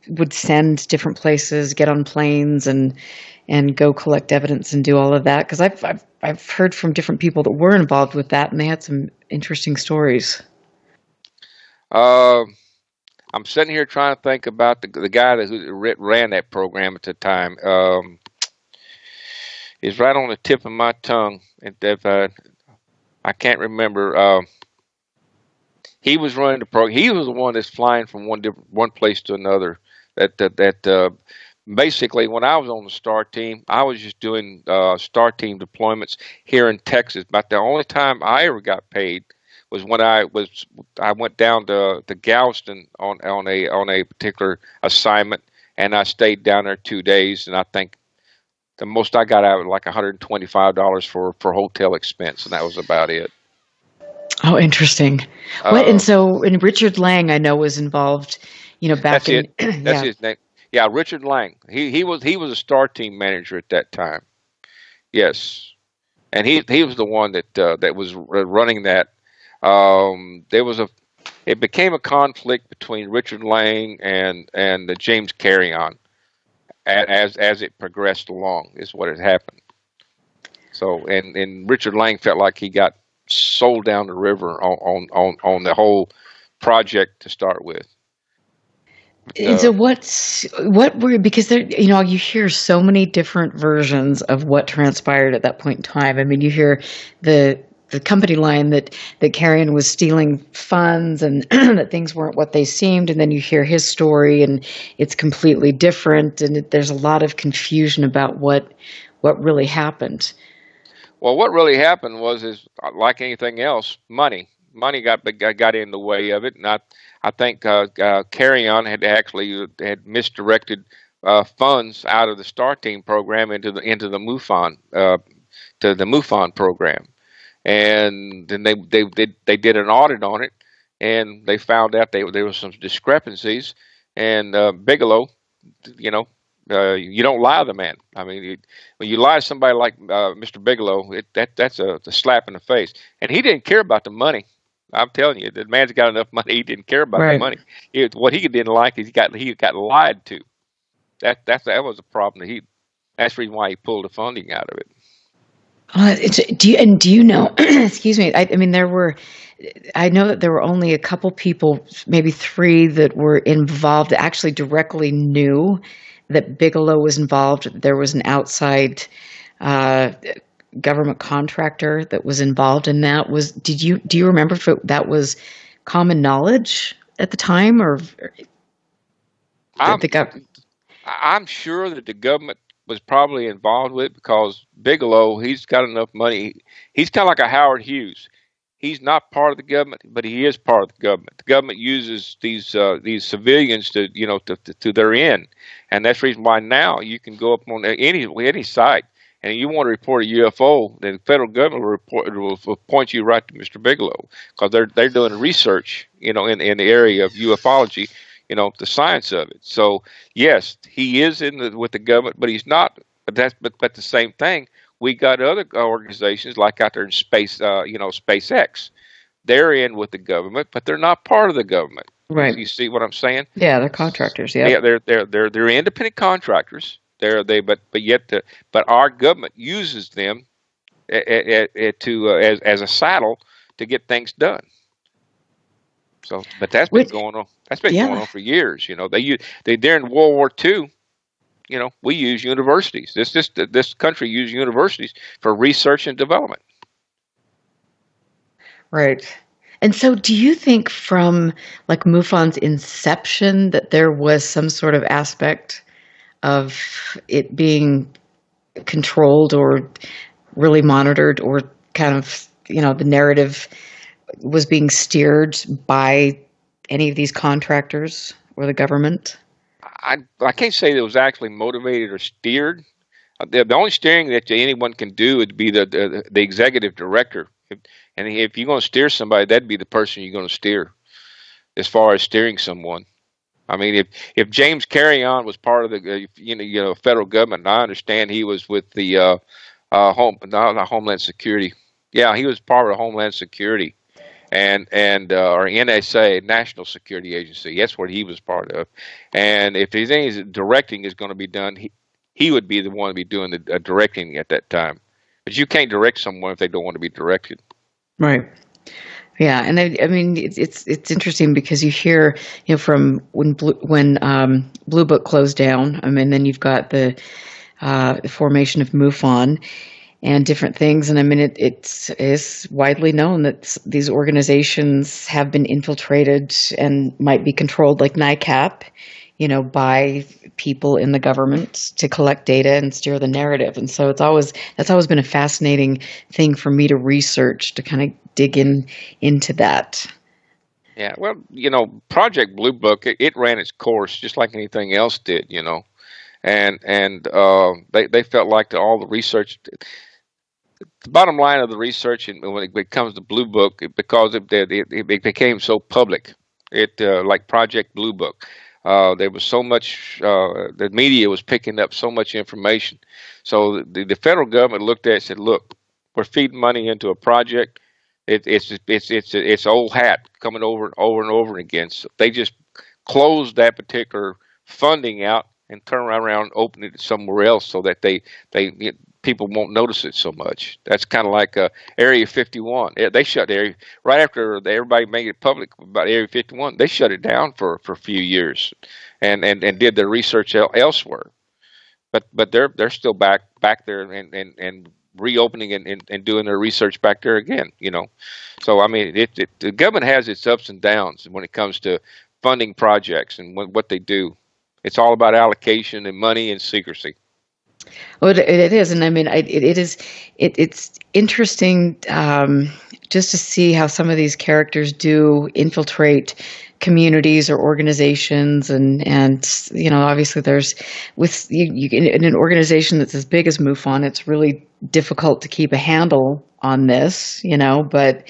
would send different places, get on planes and go collect evidence and do all of that? Because I've heard from different people that were involved with that, and they had some interesting stories. I'm sitting here trying to think about the guy that ran that program at the time. It's right on the tip of my tongue. I can't remember. He was running the program. He was the one that's flying from one place to another. That basically, when I was on the STAR team, I was just doing STAR team deployments here in Texas. But the only time I ever got paid was when I went down to Galveston on a particular assignment, and I stayed down there 2 days, and I think the most I got out was like $125 for hotel expense, and that was about it. Oh, interesting. And Richard Lang, I know, was involved. Back that's his name. Yeah, Richard Lang. He was a STAR team manager at that time. Yes, and he was the one that was running that. It became a conflict between Richard Lang and the James Carrion as it progressed along, is what had happened. So and Richard Lang felt like he got sold down the river on the whole project to start with. So because there, you hear so many different versions of what transpired at that point in time. I mean, you hear the company line that Carrion was stealing funds and that things weren't what they seemed, and then you hear his story and it's completely different, and there's a lot of confusion about what really happened. Well, what really happened is like anything else, money got in the way of it, and I think Carrion had misdirected funds out of the STAR team program into the MUFON to the MUFON program. And then they did an audit on it, and they found out there were some discrepancies. And Bigelow, you don't lie to the man. I mean, when you lie to somebody like Mr. Bigelow, that's a slap in the face. And he didn't care about the money. I'm telling you, the man's got enough money. He didn't care about the money. What he didn't like is he got lied to. That was a problem. That's the reason why he pulled the funding out of it. Do you know? Excuse me. I know that there were only a couple people, maybe 3, that were involved. That actually directly knew that Bigelow was involved. There was an outside government contractor that was involved in that. Do you remember if that was common knowledge at the time, or? I'm sure that the government was probably involved with it, because Bigelow, he's got enough money. He's kind of like a Howard Hughes. He's not part of the government, but he is part of the government. The government uses these civilians to to their end, and that's the reason why now you can go up on any site, and you want to report a UFO, then the federal government will point you right to Mr. Bigelow, because they're doing research, in the area of ufology, the science of it. So yes, he is with the government, but he's not. But the same thing. We got other organizations like out there in space, SpaceX. They're in with the government, but they're not part of the government. Right. You see what I'm saying? Yeah, they're contractors. Yeah. Yeah, they're independent contractors. But our government uses them as a saddle to get things done. So, but that's been going on. That's been going on for years. During World War II. We use universities. This country uses universities for research and development. Right. And so do you think from like MUFON's inception that there was some sort of aspect of it being controlled or really monitored, or kind of, the narrative was being steered by any of these contractors or the government? I can't say that it was actually motivated or steered. The only steering that anyone can do would be the executive director. And if you're going to steer somebody, that'd be the person you're going to steer as far as steering someone. I mean, if James Carrion was part of the federal government, and I understand he was with the Homeland Security. Yeah, he was part of Homeland Security. And or NSA, National Security Agency. That's what he was part of. And if anything directing is going to be done, he would be the one to be doing the directing at that time. But you can't direct someone if they don't want to be directed. Right. Yeah, and I mean it's interesting because you hear from when Blue Book closed down. I mean, then you've got the formation of MUFON. And different things. And I mean, it's widely known that these organizations have been infiltrated and might be controlled, like NICAP, by people in the government to collect data and steer the narrative. And so that's always been a fascinating thing for me to research, to kind of dig into that. Yeah, well, Project Blue Book, it ran its course just like anything else did, and they felt like all the research. The bottom line of the research, and when it comes to Blue Book, because it became so public, like Project Blue Book, there was so much. The media was picking up so much information, so the federal government looked at it and said, "Look, we're feeding money into a project. It's old hat coming over and over again." So they just closed that particular funding out and turn around and open it somewhere else, so that people won't notice it so much. That's kind of like Area 51. They shut area right after everybody made it public about Area 51. They shut it down for a few years, and did their research elsewhere. But they're still back there and reopening and doing their research back there again. So I mean, the government has its ups and downs when it comes to funding projects and what they do. It's all about allocation and money and secrecy. Well, it is, and I mean, it's interesting just to see how some of these characters do infiltrate communities or organizations, and obviously there's in an organization that's as big as MUFON, it's really difficult to keep a handle on this, but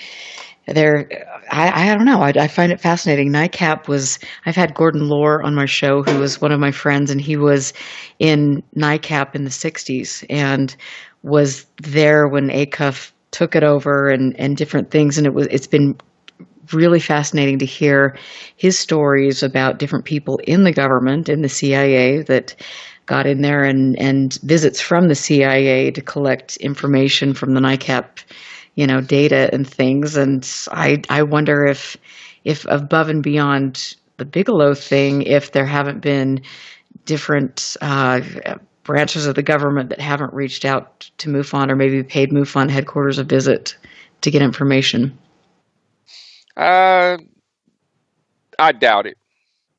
I don't know. I find it fascinating. I've had Gordon Lohr on my show, who was one of my friends, and he was in NICAP in the 60s and was there when ACUF took it over and different things. And it's been really fascinating to hear his stories about different people in the government, in the CIA, that got in there, and visits from the CIA to collect information from the NICAP data and things. And I wonder if above and beyond the Bigelow thing, if there haven't been different branches of the government that haven't reached out to MUFON, or maybe paid MUFON headquarters a visit to get information. I doubt it.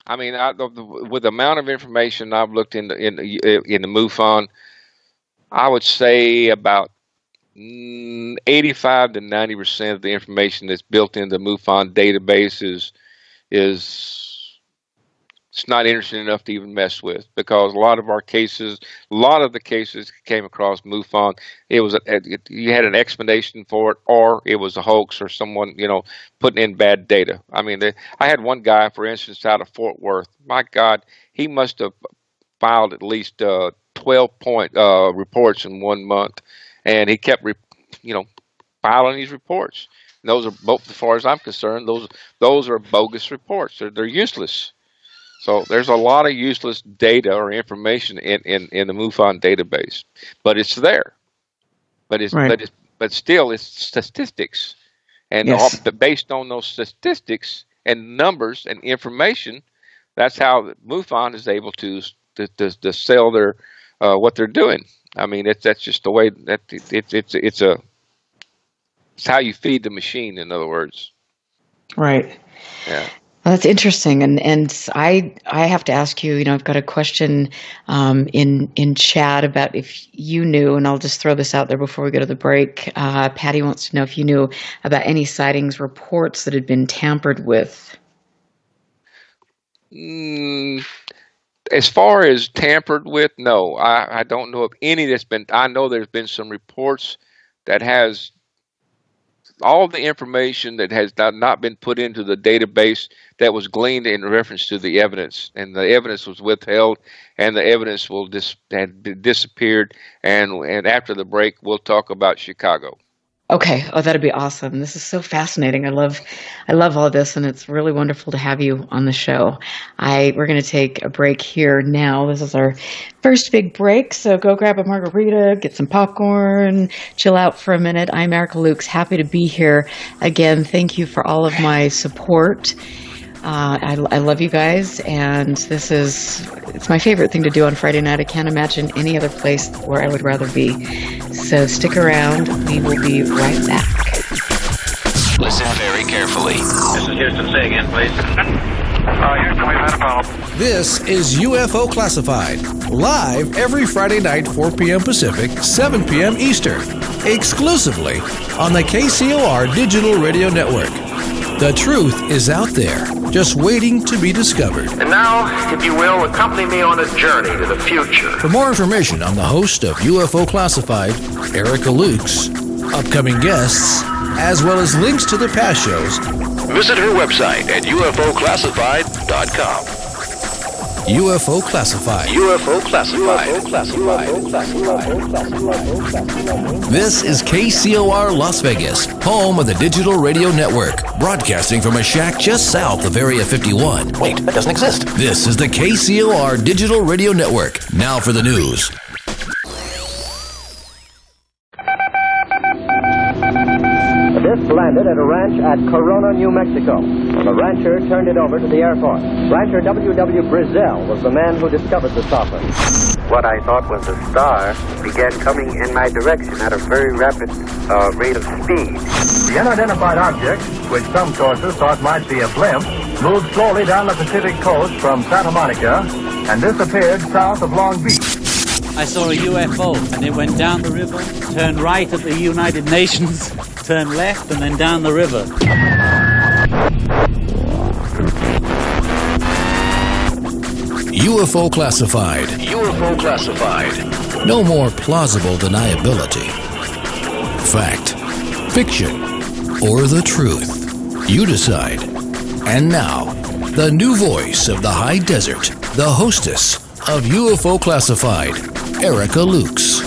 I mean, with the amount of information I've looked in the MUFON, I would say about 85 to 90% of the information that's built into the MUFON database is it's not interesting enough to even mess with, because a lot of the cases came across MUFON. It was you had an explanation for it, or it was a hoax, or someone putting in bad data. I mean, I had one guy, for instance, out of Fort Worth. My God, he must have filed at least 12-point reports in 1 month, and he kept filing these reports. And those are, both as far as I'm concerned, those are bogus reports. They're useless. So there's a lot of useless data or information in the MUFON database, but it's there. But still it's statistics, and yes. Based on those statistics and numbers and information, that's how MUFON is able to sell their what they're doing. I mean, that's just the way that it's how you feed the machine. In other words, right? Yeah. Well, that's interesting, and I have to ask you. I've got a question in chat about if you knew, and I'll just throw this out there before we go to the break. Patty wants to know if you knew about any sightings reports that had been tampered with. As far as tampered with, no, I don't know of any that's been. I know there's been some reports that has all the information that has not been put into the database that was gleaned in reference to the evidence, and the evidence was withheld, and the evidence had disappeared. And after the break, we'll talk about Chicago. Okay. Oh, that'd be awesome. This is so fascinating. I love all of this, and it's really wonderful to have you on the show. We're going to take a break here now. This is our first big break, so go grab a margarita, get some popcorn, chill out for a minute. I'm Erica Lukes, happy to be here again. Thank you for all of my support. I love you guys, and it's my favorite thing to do on Friday night. I can't imagine any other place where I would rather be. So stick around. We will be right back. Listen very carefully. This is Houston. Say again, please. Houston, we've had a problem. This is UFO Classified, live every Friday night, 4 p.m. Pacific, 7 p.m. Eastern, exclusively on the KCOR Digital Radio Network. The truth is out there, just waiting to be discovered. And now, if you will, accompany me on a journey to the future. For more information on the host of UFO Classified, Erica Lukes, upcoming guests, as well as links to the past shows, visit her website at UFOclassified.com. UFO Classified. UFO Classified. This is KCOR Las Vegas, home of the Digital Radio Network, broadcasting from a shack just south of Area 51. Wait, that doesn't exist. This is the KCOR Digital Radio Network. Now for the news. The disc landed at a ranch at Corona, New Mexico. The rancher turned it over to the Air Force. Rancher W.W. Brazil was the man who discovered the saucer. What I thought was a star began coming in my direction at a very rapid rate of speed. The unidentified object, which some sources thought might be a blimp, moved slowly down the Pacific coast from Santa Monica and disappeared south of Long Beach. I saw a UFO, and it went down the river, turned right at the United Nations, turned left, and then down the river. UFO Classified. UFO Classified. No more plausible deniability. Fact, fiction, or the truth. You decide. And now, the new voice of the high desert, the hostess of UFO Classified, Erica Lukes.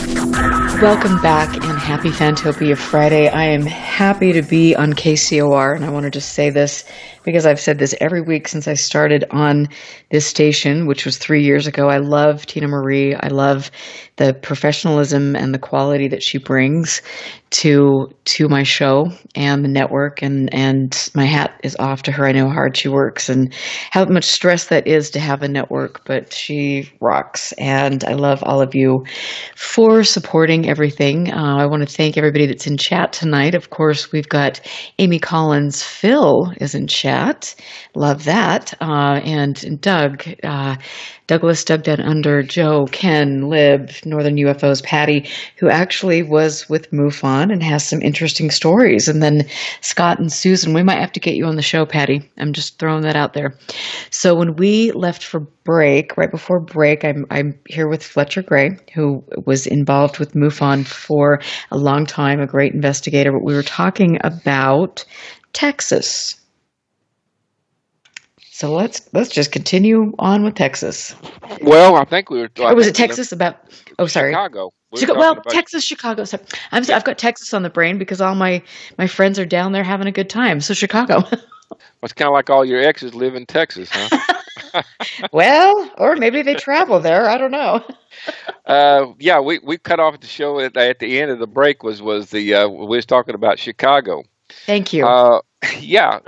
Welcome back and happy Fantopia Friday. I am happy to be on KCOR, and I want to just say this because I've said this every week since I started on this station, which was 3 years ago. I love Tina Marie. I love the professionalism and the quality that she brings to my show and the network, and my hat is off to her. I know how hard she works and how much stress that is to have a network, but she rocks, and I love all of you for supporting everything. I want to thank everybody that's in chat tonight. Of course, we've got Amy Collins. Phil is in chat. chat. Love that. And Douglas, Doug Down Under, Joe, Ken, Lib, Northern UFOs, Patty, who actually was with MUFON and has some interesting stories. And then Scott and Susan, we might have to get you on the show, Patty. I'm just throwing that out there. So when we left for break, right before break, I'm here with Fletcher Gray, who was involved with MUFON for a long time, a great investigator. But we were talking about Texas. So let's just continue on with Texas. Well, I think we were. Or was it Texas about? Oh, sorry. Chicago. Texas, Chicago. Sorry. I've got Texas on the brain because all my friends are down there having a good time. So Chicago. It's kind of like all your exes live in Texas, huh? Well, or maybe they travel there. I don't know. Yeah, we cut off the show at the end of the break was we was talking about Chicago. Thank you. Yeah.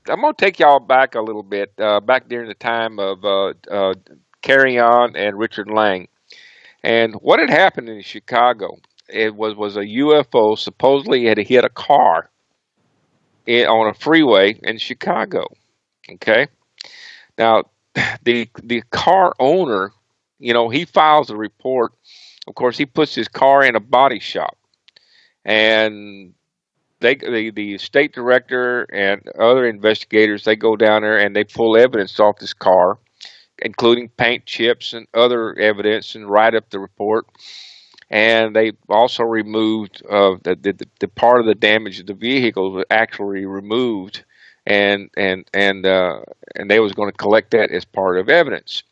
I'm going to take y'all back a little bit, back during the time of Carry On and Richard Lang. And what had happened in Chicago, it was a UFO supposedly had hit a car on a freeway in Chicago. Okay? Now, the car owner, he files a report. Of course, he puts his car in a body shop. And the state director and other investigators, they go down there and they pull evidence off this car, including paint chips and other evidence, and write up the report. And they also removed the part of the damage of the vehicle was actually removed, and they was going to collect that as part of evidence.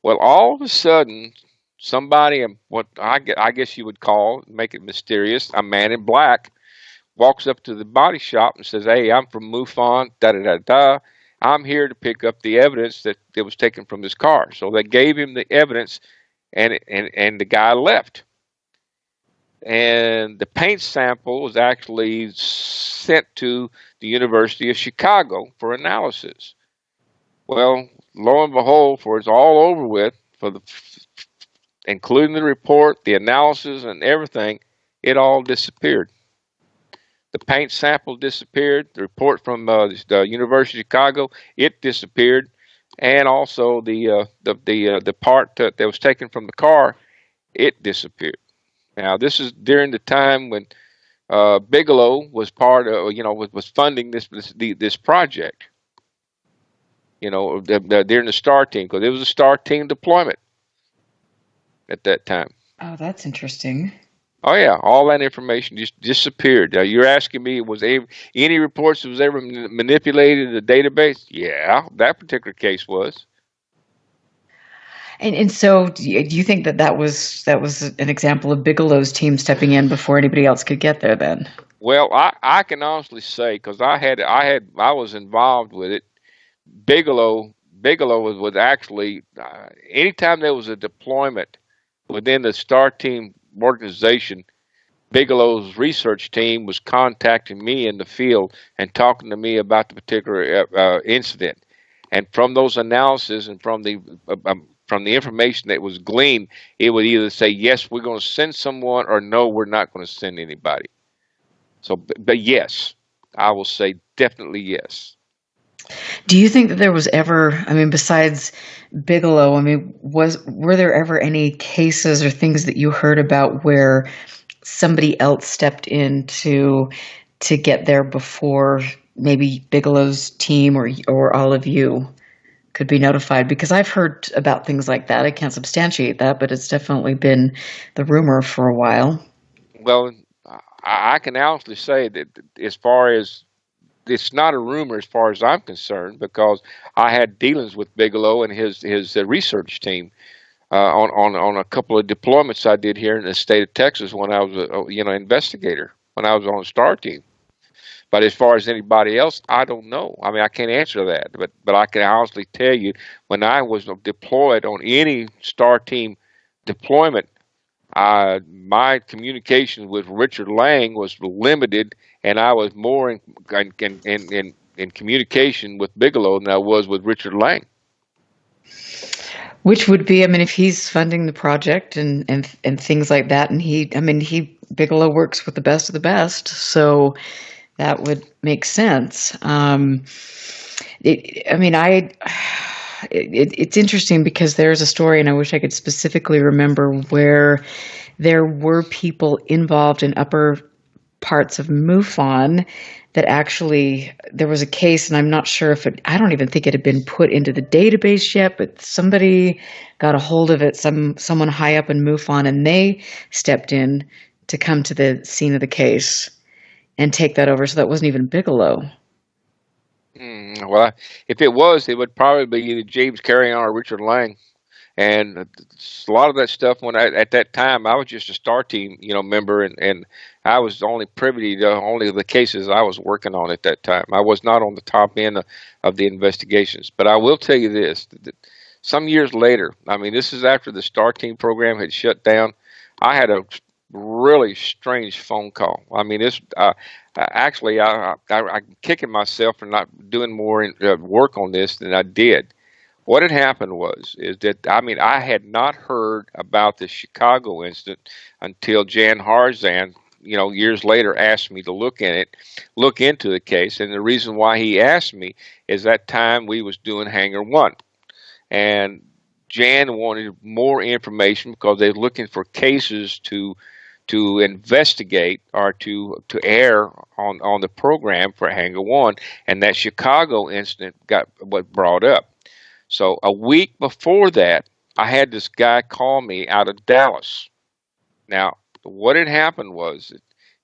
Well, all of a sudden, somebody, what I guess you would call, make it mysterious, a man in black, walks up to the body shop and says, "Hey, I'm from MUFON, da-da-da-da. I'm here to pick up the evidence that was taken from this car." So they gave him the evidence, and the guy left. And the paint sample was actually sent to the University of Chicago for analysis. Well, lo and behold, for it's all over with, including the report, the analysis, and everything, it all disappeared. The paint sample disappeared. The report from the University of Chicago, it disappeared, and also the part that was taken from the car, it disappeared. Now, this is during the time when Bigelow was part of, was funding this project. During the STAR team, because it was a STAR team deployment at that time. Oh, that's interesting. Oh, yeah. All that information just disappeared. You're asking me, was any reports that was ever manipulated in the database? Yeah, that particular case was. And so do you think that was an example of Bigelow's team stepping in before anybody else could get there then? Well, I can honestly say, because I was involved with it, Bigelow was actually, anytime there was a deployment within the STAR team organization, Bigelow's research team was contacting me in the field and talking to me about the particular incident. And from those analyses and from the information that was gleaned, it would either say, yes, we're going to send someone, or no, we're not going to send anybody. So, but yes, I will say definitely yes. Do you think that there was ever, besides Bigelow, were there ever any cases or things that you heard about where somebody else stepped in to get there before maybe Bigelow's team or all of you could be notified? Because I've heard about things like that. I can't substantiate that, but it's definitely been the rumor for a while. Well, I can honestly say that as far as, it's not a rumor as far as I'm concerned, because I had dealings with Bigelow and his research team on a couple of deployments I did here in the state of Texas when I was an investigator, when I was on the STAR team. But as far as anybody else, I don't know. I can't answer that, but I can honestly tell you, when I was deployed on any STAR team deployment, my communication with Richard Lang was limited, and I was more in communication with Bigelow than I was with Richard Lang. Which would be, if he's funding the project and things like that, and Bigelow works with the best of the best, so that would make sense. It's interesting because there's a story, and I wish I could specifically remember, where there were people involved in upper parts of MUFON that actually, there was a case, and I'm not sure if I don't even think it had been put into the database yet, but somebody got a hold of it, someone high up in MUFON, and they stepped in to come to the scene of the case and take that over. So that wasn't even Bigelow. Well, if it was, it would probably be either James Carrion or Richard Lang. And a lot of that stuff, at that time, I was just a STAR team, member, and I was only privy to only the cases I was working on at that time. I was not on the top end of the investigations. But I will tell you this, that some years later, this is after the STAR team program had shut down, I had a really strange phone call. I'm kicking myself for not doing more work on this than I did. What had happened is that I had not heard about the Chicago incident until Jan Harzan, years later, asked me to look into the case. And the reason why he asked me is that time we was doing Hangar 1, and Jan wanted more information because they were looking for cases to investigate or to air on the program for Hangar 1, and that Chicago incident got brought up. So a week before that, I had this guy call me out of Dallas. Now, what had happened was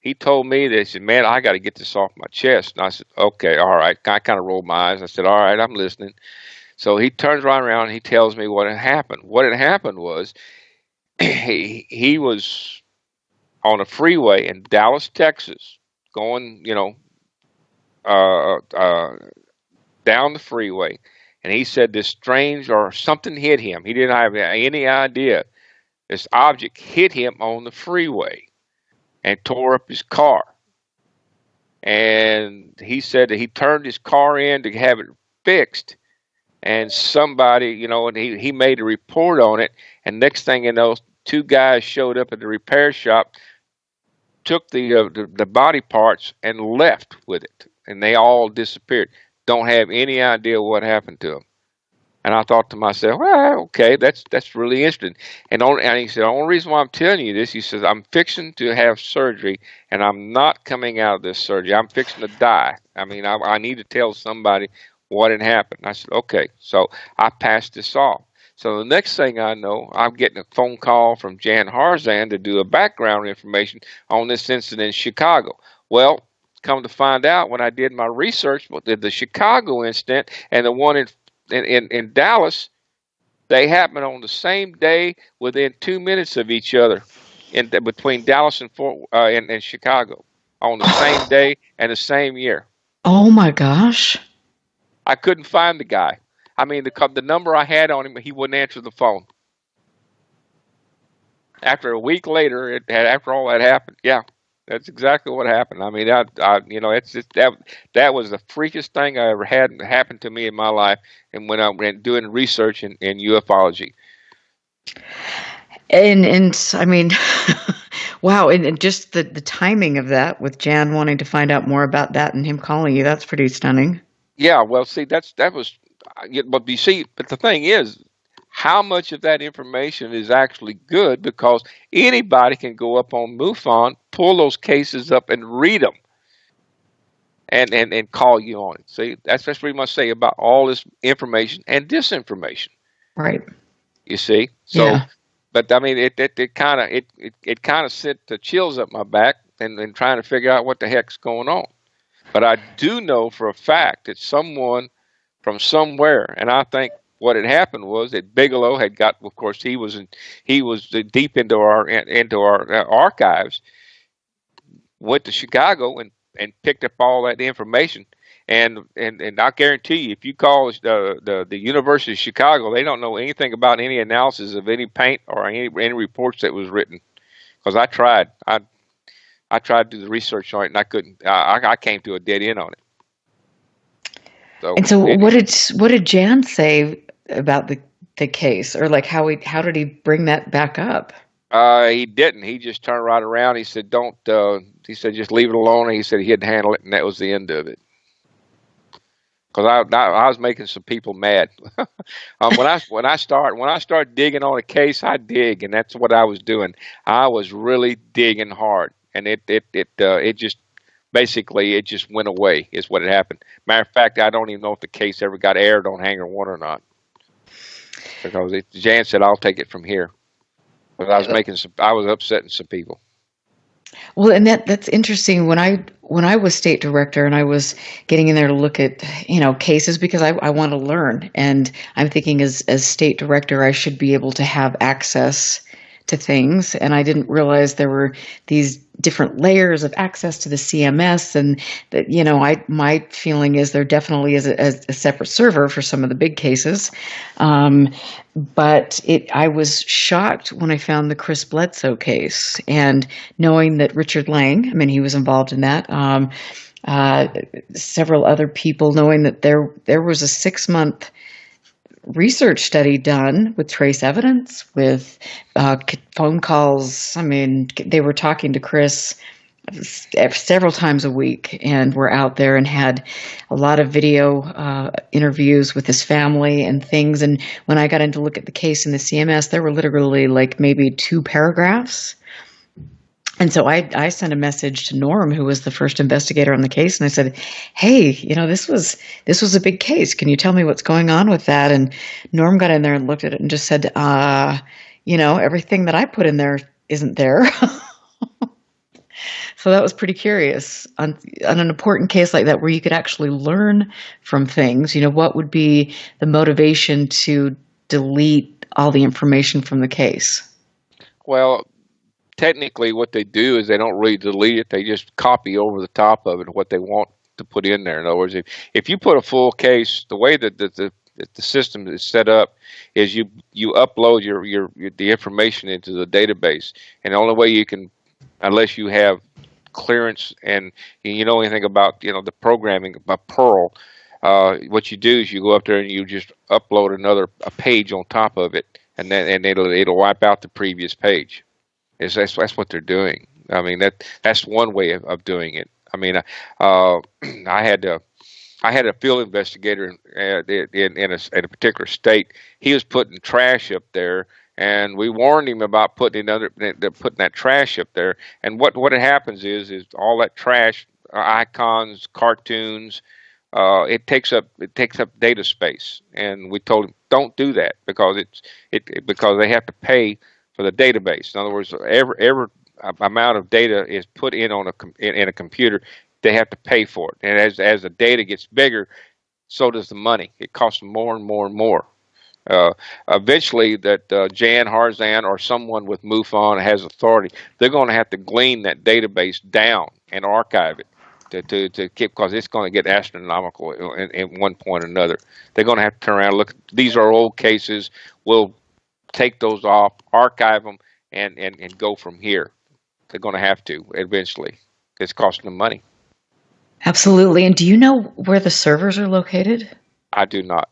he told me that, he said, man, I got to get this off my chest. And I said, okay, all right. I kind of rolled my eyes. I said, all right, I'm listening. So he turns right around and he tells me what had happened. What had happened was he was on a freeway in Dallas, Texas, going, down the freeway. And he said this strange or something hit him. He didn't have any idea. This object hit him on the freeway and tore up his car. And he said that he turned his car in to have it fixed. And somebody, and he made a report on it. And next thing you know, two guys showed up at the repair shop, took the body parts and left with it. And they all disappeared. Don't have any idea what happened to them. And I thought to myself, well, okay, that's really interesting. And he said, the only reason why I'm telling you this, he says, I'm fixing to have surgery, and I'm not coming out of this surgery. I'm fixing to die. I need to tell somebody what had happened. I said, okay. So I passed this off. So the next thing I know, I'm getting a phone call from Jan Harzan to do a background information on this incident in Chicago. Well, come to find out, when I did my research, the Chicago incident and the one in Dallas, they happened on the same day, within 2 minutes of each other, between Dallas and Chicago, on the same day and the same year. Oh my gosh! I couldn't find the guy. The number I had on him, he wouldn't answer the phone. After a week later, after all that happened, yeah. That's exactly what happened. It's just that was the freakiest thing I ever had happen to me in my life, and when I went doing research in ufology. And wow, and just the timing of that, with Jan wanting to find out more about that and him calling you, that's pretty stunning. Yeah, well, see, but you see, but the thing is, how much of that information is actually good, because anybody can go up on MUFON, pull those cases up and read them and call you on it. See, that's what we must say about all this information and disinformation. Right. You see? So, yeah. But it kind of sent the chills up my back and trying to figure out what the heck's going on. But I do know for a fact that someone from somewhere, and I think what had happened was that Bigelow had got, of course, he was deep into our archives, went to Chicago and picked up all that information. And I guarantee you, if you call the University of Chicago, they don't know anything about any analysis of any paint or any reports that was written. Because I tried to do the research on it, and I couldn't. I came to a dead end on it. So what did Jan say about the case, or like how did he bring that back up? He didn't. He just turned right around. He said, "Don't." He said, "Just leave it alone." And he said he'd handle it, and that was the end of it. Because I was making some people mad. When I start digging on a case, I dig, and that's what I was doing. I was really digging hard, and it just basically it just went away. Is what had happened. Matter of fact, I don't even know if the case ever got aired on Hanger One or not, because Jan said I'll take it from here. But I was upsetting some people. Well, and that's interesting. When I was state director and I was getting in there to look at cases, because I want to learn, and I'm thinking as state director I should be able to have access to things, and I didn't realize there were these different layers of access to the CMS, and that my feeling is there definitely is a separate server for some of the big cases, but I was shocked when I found the Chris Bledsoe case, and knowing that Richard Lang, he was involved in that. Several other people, knowing that there was a 6-month research study done with trace evidence, with phone calls. They were talking to Chris several times a week, and were out there and had a lot of video interviews with his family and things. And when I got in to look at the case in the CMS, there were literally like maybe 2 paragraphs. And so I sent a message to Norm, who was the first investigator on the case, and I said, "Hey, this was a big case. Can you tell me what's going on with that?" And Norm got in there and looked at it and just said, "Everything that I put in there isn't there." So that was pretty curious on an important case like that, where you could actually learn from things. What would be the motivation to delete all the information from the case? Well, technically what they do is they don't really delete it. They just copy over the top of it what they want to put in there. In other words, if you put a full case, the way that the system is set up is you upload the information into the database, and the only way you can, unless you have clearance and you know anything about the programming about Perl, what you do is you go up there and you just upload a page on top of it, and then it'll wipe out the previous page. That's what they're doing. That's one way of doing it. I had a field investigator in a particular state. He was putting trash up there, and we warned him about putting that trash up there. And what happens is all that trash, icons, cartoons, it takes up data space. And we told him don't do that because because they have to pay for the database. In other words, every amount of data is put in in a computer, they have to pay for it. And as the data gets bigger, so does the money. It costs more and more and more. Eventually, that Jan Harzan or someone with MUFON has authority, they're going to have to glean that database down and archive it to keep, because it's going to get astronomical in one point or another. They're going to have to turn around and look. These are old cases. We'll take those off, archive them, and go from here. They're going to have to eventually. It's costing them money. Absolutely. And do you know where the servers are located? I do not.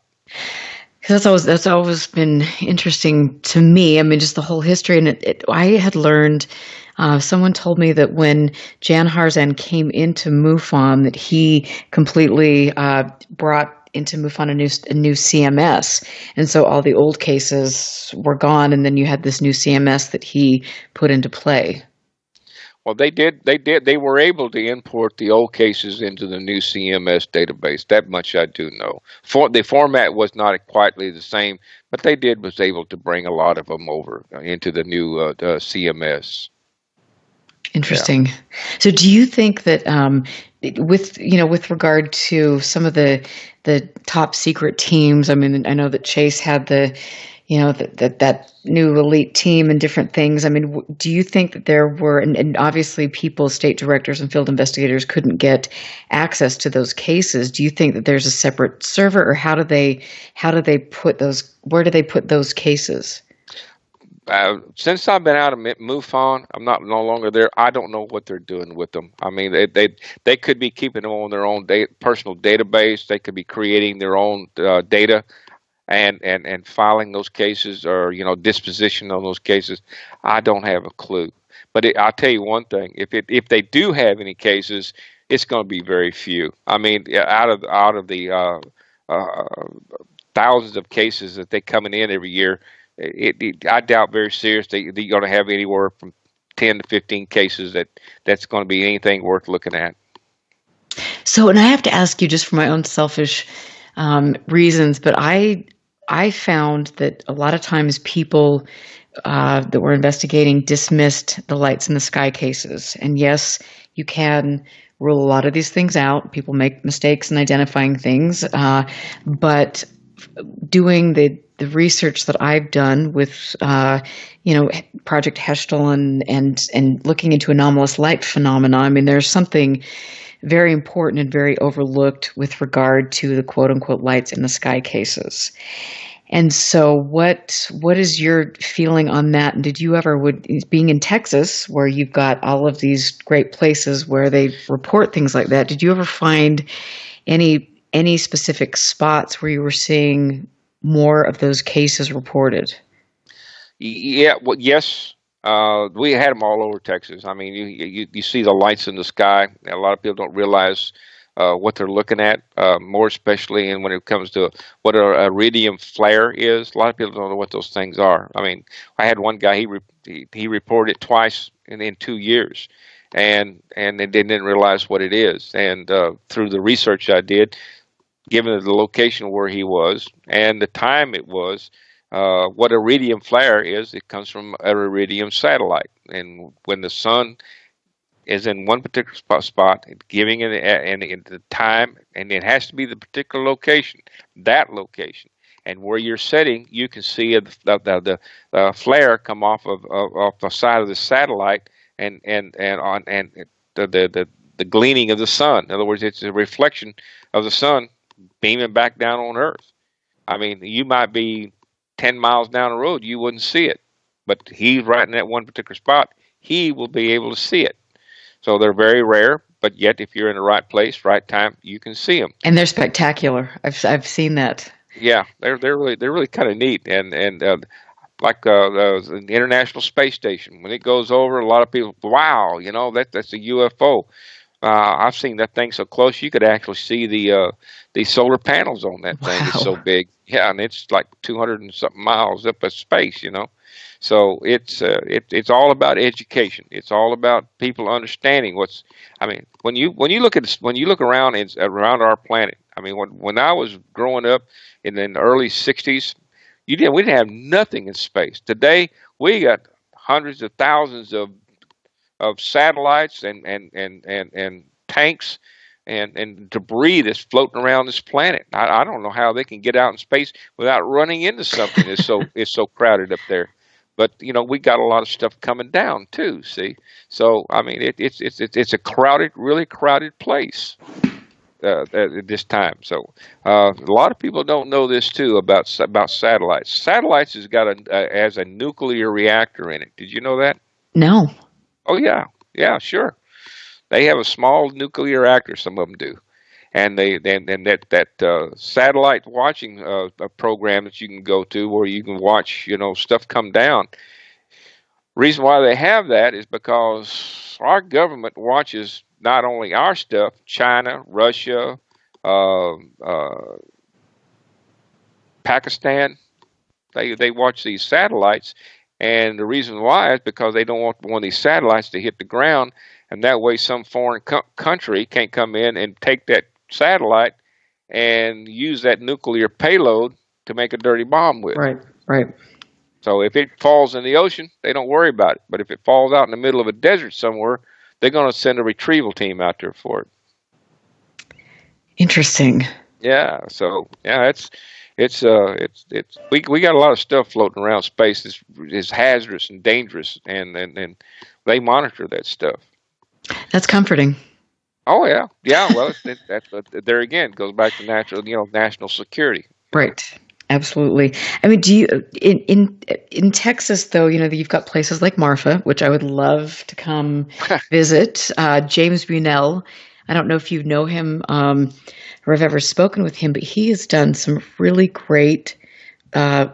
Because that's always been interesting to me. Just the whole history. And I had learned, someone told me that when Jan Harzan came into MUFON, that he completely brought into MUFON a new CMS, and so all the old cases were gone, and then you had this new CMS that he put into play. Well, they were able to import the old cases into the new CMS database. That much I do know. The format was not quite the same, but they was able to bring a lot of them over into the new CMS. Interesting. Yeah. So do you think that with regard to some of the top secret teams, I know that Chase had that new elite team and different things. Do you think that there were, and obviously people, state directors and field investigators couldn't get access to those cases. Do you think that there's a separate server, or how do they put those, where do they put those cases? Since I've been out of MUFON, I'm no longer there. I don't know what they're doing with them. They could be keeping them on their own personal database. They could be creating their own data. and filing those cases, or disposition on those cases. I don't have a clue. But I'll tell you one thing: if they do have any cases, it's going to be very few. I mean, out of the thousands of cases that they coming in every year, I doubt very seriously that you're going to have anywhere from 10 to 15 cases that's going to be anything worth looking at. So, and I have to ask you, just for my own selfish reasons, but I found that a lot of times people that were investigating dismissed the lights in the sky cases. And yes, you can rule a lot of these things out. People make mistakes in identifying things, but doing the research that I've done with Project Hestel and looking into anomalous light phenomena, I mean, there's something very important and very overlooked with regard to the quote-unquote lights in the sky cases. And so what is your feeling on that? And did you ever, being in Texas, where you've got all of these great places where they report things like that, did you ever find any specific spots where you were seeing more of those cases reported? Yeah, well, yes. We had them all over Texas. I mean, you see the lights in the sky. A lot of people don't realize what they're looking at, more especially when it comes to what an iridium flare is. A lot of people don't know what those things are. I mean, I had one guy, he reported it twice in 2 years, and they didn't realize what it is. And through the research I did, given the location where he was and the time it was, what iridium flare is, it comes from an iridium satellite. And when the sun is in one particular spot, giving it the time, and it has to be the particular location, that location. And where you're sitting, you can see the flare come off the side of the satellite and the gleaming of the sun. In other words, it's a reflection of the sun beaming back down on Earth. I mean, you might be 10 miles down the road, you wouldn't see it. But he's right in that one particular spot, he will be able to see it. So they're very rare, but yet if you're in the right place, right time, you can see them. And they're spectacular. I've seen that. Yeah, they're really kind of neat. And like the International Space Station, when it goes over, a lot of people, wow, that's a UFO. I've seen that thing so close you could actually see the solar panels on that thing. Wow. It's so big. Yeah, and it's like 200 and something miles up in space, So it's all about education. It's all about people understanding what's. I mean, when you look around around our planet. I mean, when I was growing up in the early '60s, we didn't have nothing in space. Today we got hundreds of thousands of satellites and tanks and debris that's floating around this planet. I don't know how they can get out in space without running into something. It's so crowded up there. But we got a lot of stuff coming down too. See, so I mean, it's a really crowded place at this time. So a lot of people don't know this too about satellites. Satellites has a nuclear reactor in it. Did you know that? No. Oh yeah, sure. They have a small nuclear reactor. Some of them do, and that satellite watching program that you can go to where you can watch stuff come down. Reason why they have that is because our government watches not only our stuff, China, Russia, Pakistan. They watch these satellites. And the reason why is because they don't want one of these satellites to hit the ground, and that way some foreign country can't come in and take that satellite and use that nuclear payload to make a dirty bomb with. Right. So if it falls in the ocean, they don't worry about it. But if it falls out in the middle of a desert somewhere, they're going to send a retrieval team out there for it. Interesting. Yeah. So yeah, we got a lot of stuff floating around space that's hazardous and dangerous, and they monitor that stuff. That's comforting. Oh yeah. Well, that's there again goes back to national security. Right. Absolutely. I mean, do you in Texas though? You've got places like Marfa, which I would love to come visit. James Bunnell. I don't know if you know him or have ever spoken with him, but he has done some really great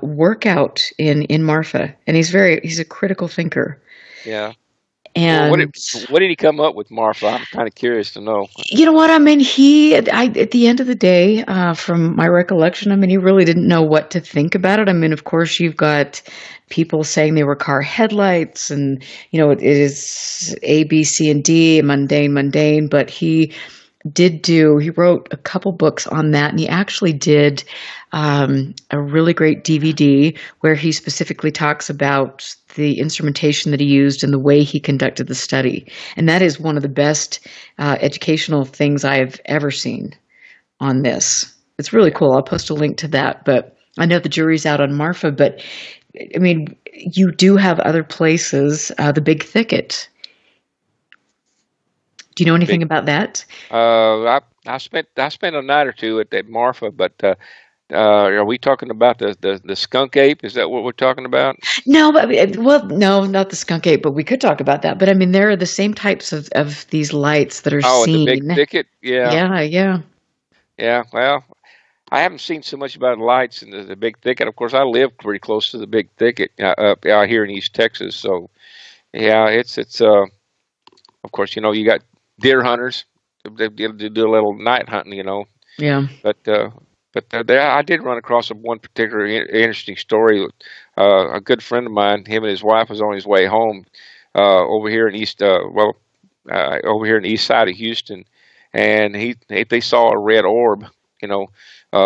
workout in Marfa, and he's a critical thinker. Yeah. And well, what did he come up with, Marfa? I'm kind of curious to know. You know what? I mean, at the end of the day, from my recollection, I mean, he really didn't know what to think about it. I mean, of course, you've got people saying they were car headlights, and, you know, it is A, B, C, and D, mundane, but he wrote a couple books on that, and he actually did a really great DVD where he specifically talks about the instrumentation that he used and the way he conducted the study. And that is one of the best educational things I've ever seen on this. It's really cool. I'll post a link to that. But I know the jury's out on Marfa, but I mean, you do have other places, the Big Thicket. Do you know anything about that? I spent a night or two at Marfa, but are we talking about the skunk ape? Is that what we're talking about? No, but no, not the skunk ape. But we could talk about that. But I mean, there are the same types of these lights that are seen. Oh, the Big Thicket. Yeah. Yeah. Well, I haven't seen so much about lights in the Big Thicket. Of course, I live pretty close to the Big Thicket up out here in East Texas. So, yeah, it's of course, you know, you got deer hunters. They do a little night hunting, you know. Yeah. But there, I did run across one particular interesting story. A good friend of mine, him and his wife, was on his way home over here in over here in the east side of Houston, and they saw a red orb, you know,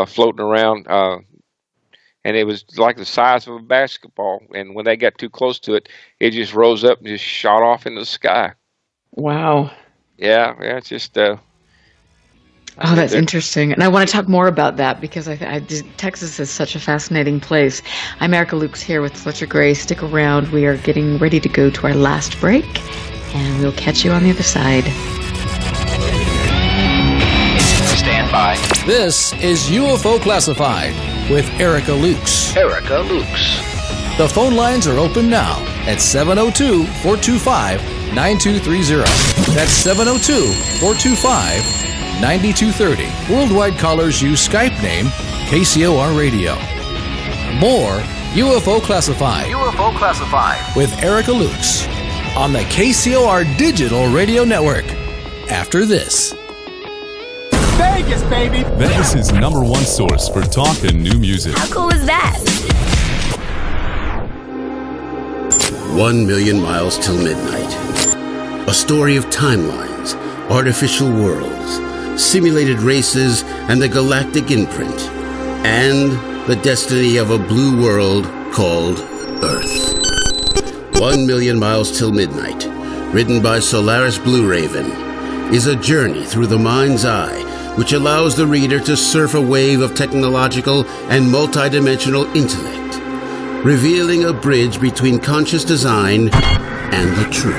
floating around, and it was like the size of a basketball. And when they got too close to it, it just rose up and just shot off into the sky. Wow. Yeah, it's just. Oh, that's interesting. And I want to talk more about that because Texas is such a fascinating place. I'm Erica Lukes here with Fletcher Gray. Stick around. We are getting ready to go to our last break, and we'll catch you on the other side. Stand by. This is UFO Classified with Erica Lukes. Erica Lukes. The phone lines are open now at 702-425-9230. That's 702-425-9230. Worldwide callers use Skype name KCOR Radio. More UFO Classified. UFO Classified. With Erica Lukes on the KCOR Digital Radio Network. After this. Vegas, baby! Vegas' #1 source for talk and new music. How cool is that? 1 million miles till midnight. A story of timelines, artificial worlds, simulated races, and the galactic imprint, and the destiny of a blue world called Earth. 1 million miles till midnight, written by Solaris Blue Raven, is a journey through the mind's eye which allows the reader to surf a wave of technological and multidimensional intellect, revealing a bridge between conscious design and the truth.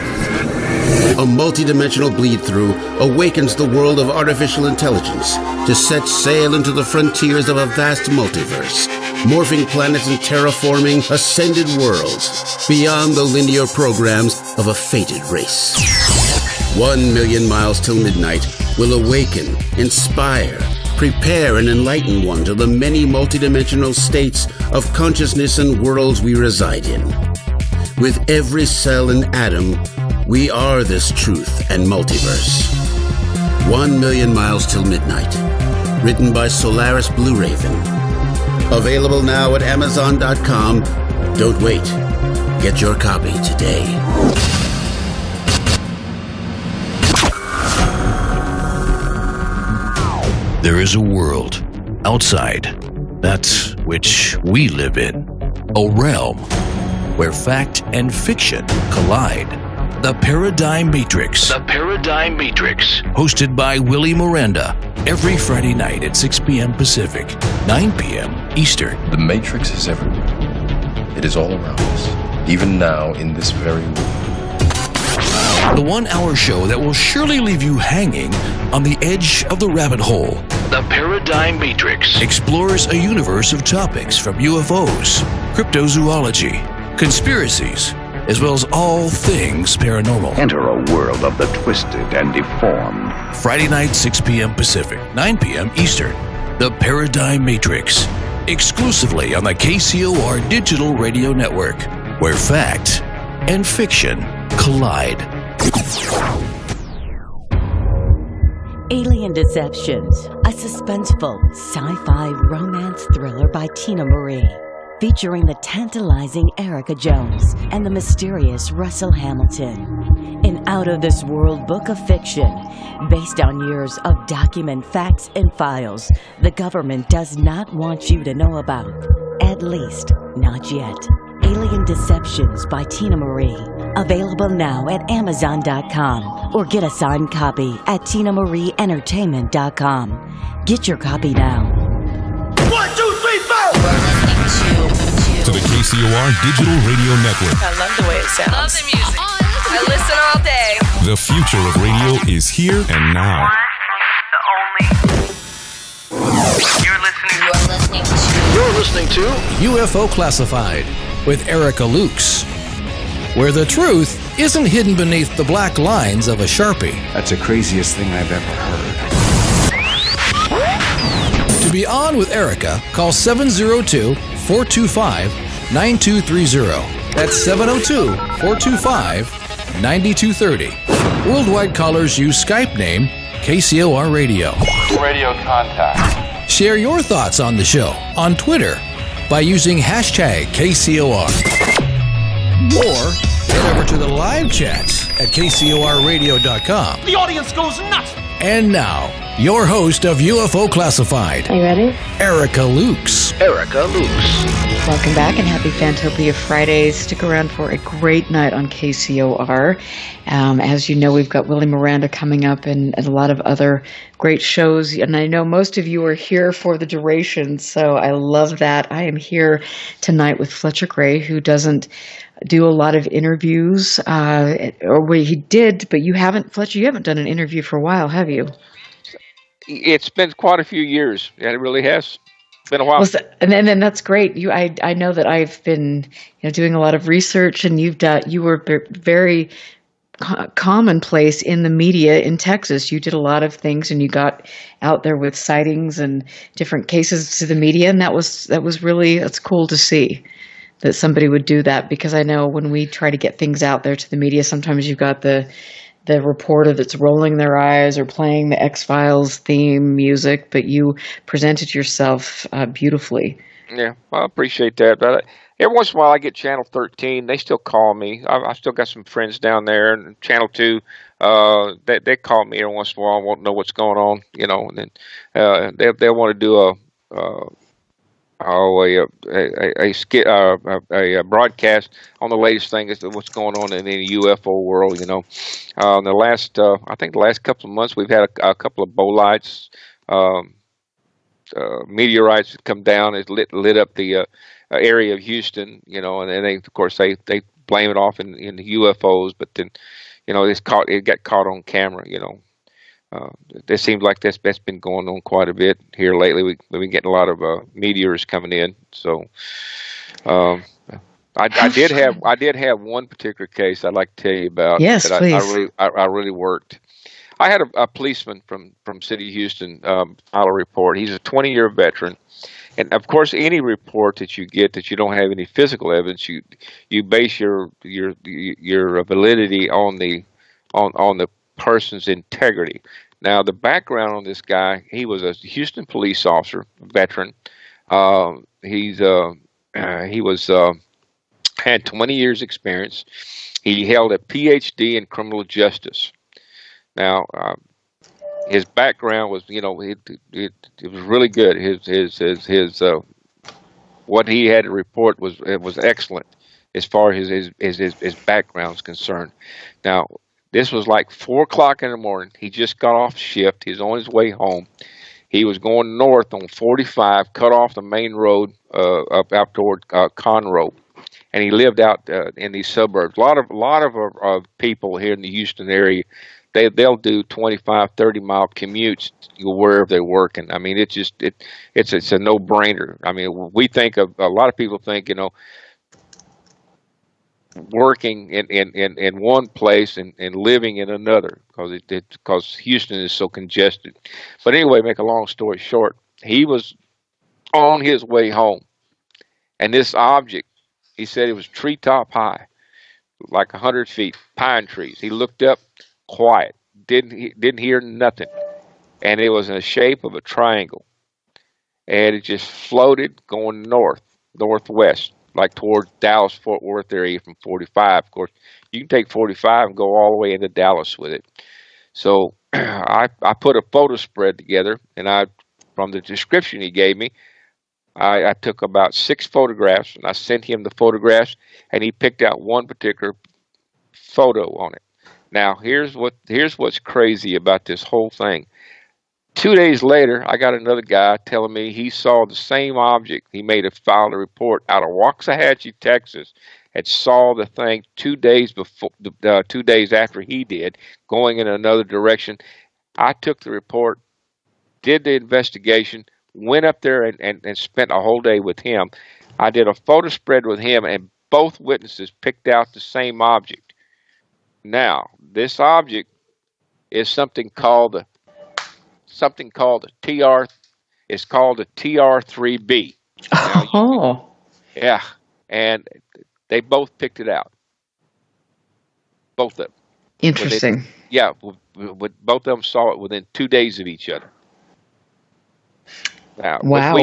A multidimensional bleed-through awakens the world of artificial intelligence to set sail into the frontiers of a vast multiverse, morphing planets and terraforming ascended worlds beyond the linear programs of a fated race. 1 million miles till midnight will awaken, inspire, prepare, and enlighten one to the many multidimensional states of consciousness and worlds we reside in. With every cell and atom, we are this truth and multiverse. 1 million miles till midnight. Written by Solaris Blue Raven. Available now at Amazon.com. Don't wait. Get your copy today. There is a world outside that which we live in. A realm where fact and fiction collide. The Paradigm Matrix. The Paradigm Matrix. Hosted by Willie Miranda. Every Friday night at 6 p.m. Pacific, 9 p.m. Eastern. The Matrix is everywhere. It is all around us. Even now, in this very room. The 1-hour show that will surely leave you hanging on the edge of the rabbit hole. The Paradigm Matrix explores a universe of topics from UFOs, cryptozoology, conspiracies, as well as all things paranormal. Enter a world of the twisted and deformed. Friday night, 6 p.m. Pacific, 9 p.m. Eastern. The Paradigm Matrix. exclusively on the KCOR Digital Radio Network, where fact and fiction collide. Alien Deceptions, a suspenseful sci-fi romance thriller by Tina Marie, featuring the tantalizing Erica Jones and the mysterious Russell Hamilton. An out-of-this-world book of fiction based on years of document facts and files the government does not want you to know about. At least, not yet. Alien Deceptions by Tina Marie. Available now at Amazon.com or get a signed copy at TinaMarieEntertainment.com. Get your copy now. 1, 2, 3, 4! To the KCOR Digital Radio Network. I love the way it sounds. Love the music. I listen all day. The future of radio is here and now. You're listening to UFO Classified with Erica Lukes, where the truth isn't hidden beneath the black lines of a Sharpie. That's the craziest thing I've ever heard. To be on with Erica, call 702-425-9230. That's 702-425-9230. Worldwide callers use Skype name KCOR Radio. Radio contact. Share your thoughts on the show on Twitter by using hashtag KCOR. Or head over to the live chats at KCORradio.com. The audience goes nuts. And now, your host of UFO Classified. Are you ready? Erica Lukes. Erica Lukes. Welcome back and happy Fantopia Fridays. Stick around for a great night on KCOR. As you know, we've got Willie Miranda coming up and a lot of other great shows. And I know most of you are here for the duration, so I love that. I am here tonight with Fletcher Gray, who doesn't do a lot of interviews, he did, but Fletcher, you haven't done an interview for a while, have you? It's been quite a few years. Yeah, it really has. It's been a while. Well, and then that's great. I know that I've been doing a lot of research, and you were very commonplace in the media in Texas. You did a lot of things, and you got out there with sightings and different cases to the media, and that's cool to see that somebody would do that, because I know when we try to get things out there to the media, sometimes you've got the reporter that's rolling their eyes or playing the X-Files theme music, but you presented yourself beautifully. Yeah, well, I appreciate that. But every once in a while I get Channel 13. They still call me. I still got some friends down there. And Channel 2, they call me every once in a while and want to know what's going on, and then they want to do a broadcast on the latest thing is what's going on in the UFO world. The last couple of months we've had a couple of bolites, meteorites that come down. It's lit up the area of Houston, and they, of course, they blame it off in the UFOs, but then it got caught on camera. It seems like that's been going on quite a bit here lately. We've been getting a lot of meteors coming in. So I did have one particular case I'd like to tell you about. Yes, that please. I really worked. I had a policeman from City of Houston file a report. He's a 20-year veteran. And of course, any report that you get that you don't have any physical evidence, you base your validity on the person's integrity. Now, the background on this guy, he was a Houston police officer, veteran. He had 20 years experience. He held a PhD in criminal justice. Now, his background was, it was really good. His what he had to report was excellent as far as his background is concerned. Now, this was like 4 o'clock in the morning. He just got off shift. He was on his way home. He was going north on 45, cut off the main road up out toward Conroe, and he lived out in these suburbs. A lot of people here in the Houston area, they'll do 25, 30-mile commutes wherever they're working. I mean, it's a no-brainer. I mean, we think of a lot of people think, working in one place and living in another because Houston is so congested. But anyway, make a long story short, he was on his way home. And this object, he said it was treetop high, like 100 feet, pine trees. He looked up, quiet, didn't hear nothing. And it was in the shape of a triangle. And it just floated going northwest, like toward Dallas, Fort Worth area from 45. Of course, you can take 45 and go all the way into Dallas with it. So I put a photo spread together, and from the description he gave me, I took about 6 photographs, and I sent him the photographs, and he picked out one particular photo on it. Now, here's what's crazy about this whole thing. 2 days later, I got another guy telling me he saw the same object. He filed a report out of Waxahachie, Texas, and saw the thing 2 days before, 2 days after he did, going in another direction. I took the report, did the investigation, went up there and spent a whole day with him. I did a photo spread with him, and both witnesses picked out the same object. Now, this object is something called a TR. It's called a TR3B. Oh. Yeah, and they both picked it out. Both of them. Interesting. Both of them saw it within 2 days of each other. Now, wow.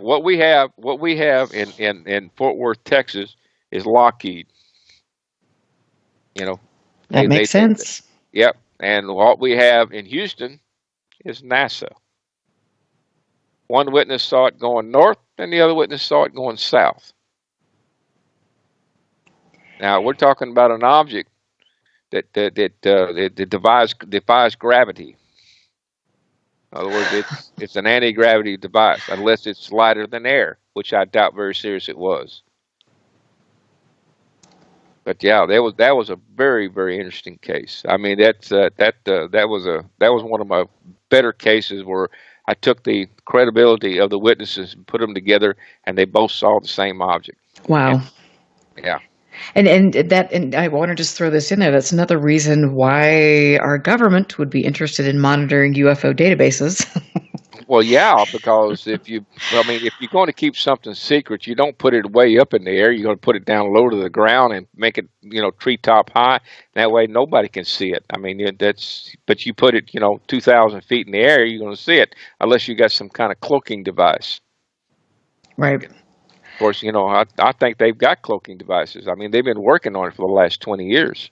What we have in Fort Worth, Texas, is Lockheed. That makes sense. Yep, and what we have in Houston is NASA. One witness saw it going north, and the other witness saw it going south. Now we're talking about an object that defies gravity. In other words, it's an anti-gravity device, unless it's lighter than air, which I doubt very serious it was. But yeah, that was a very, very interesting case. I mean, that was one of my better cases where I took the credibility of the witnesses and put them together, and they both saw the same object. Wow. Yeah. And I want to just throw this in there. That's another reason why our government would be interested in monitoring UFO databases. Well, yeah, because if you're going to keep something secret, you don't put it way up in the air. You're going to put it down low to the ground and make it, treetop high. That way, nobody can see it. I mean, but you put it, 2,000 feet in the air, you're going to see it, unless you got some kind of cloaking device. Right. Of course, I think they've got cloaking devices. I mean, they've been working on it for the last 20 years.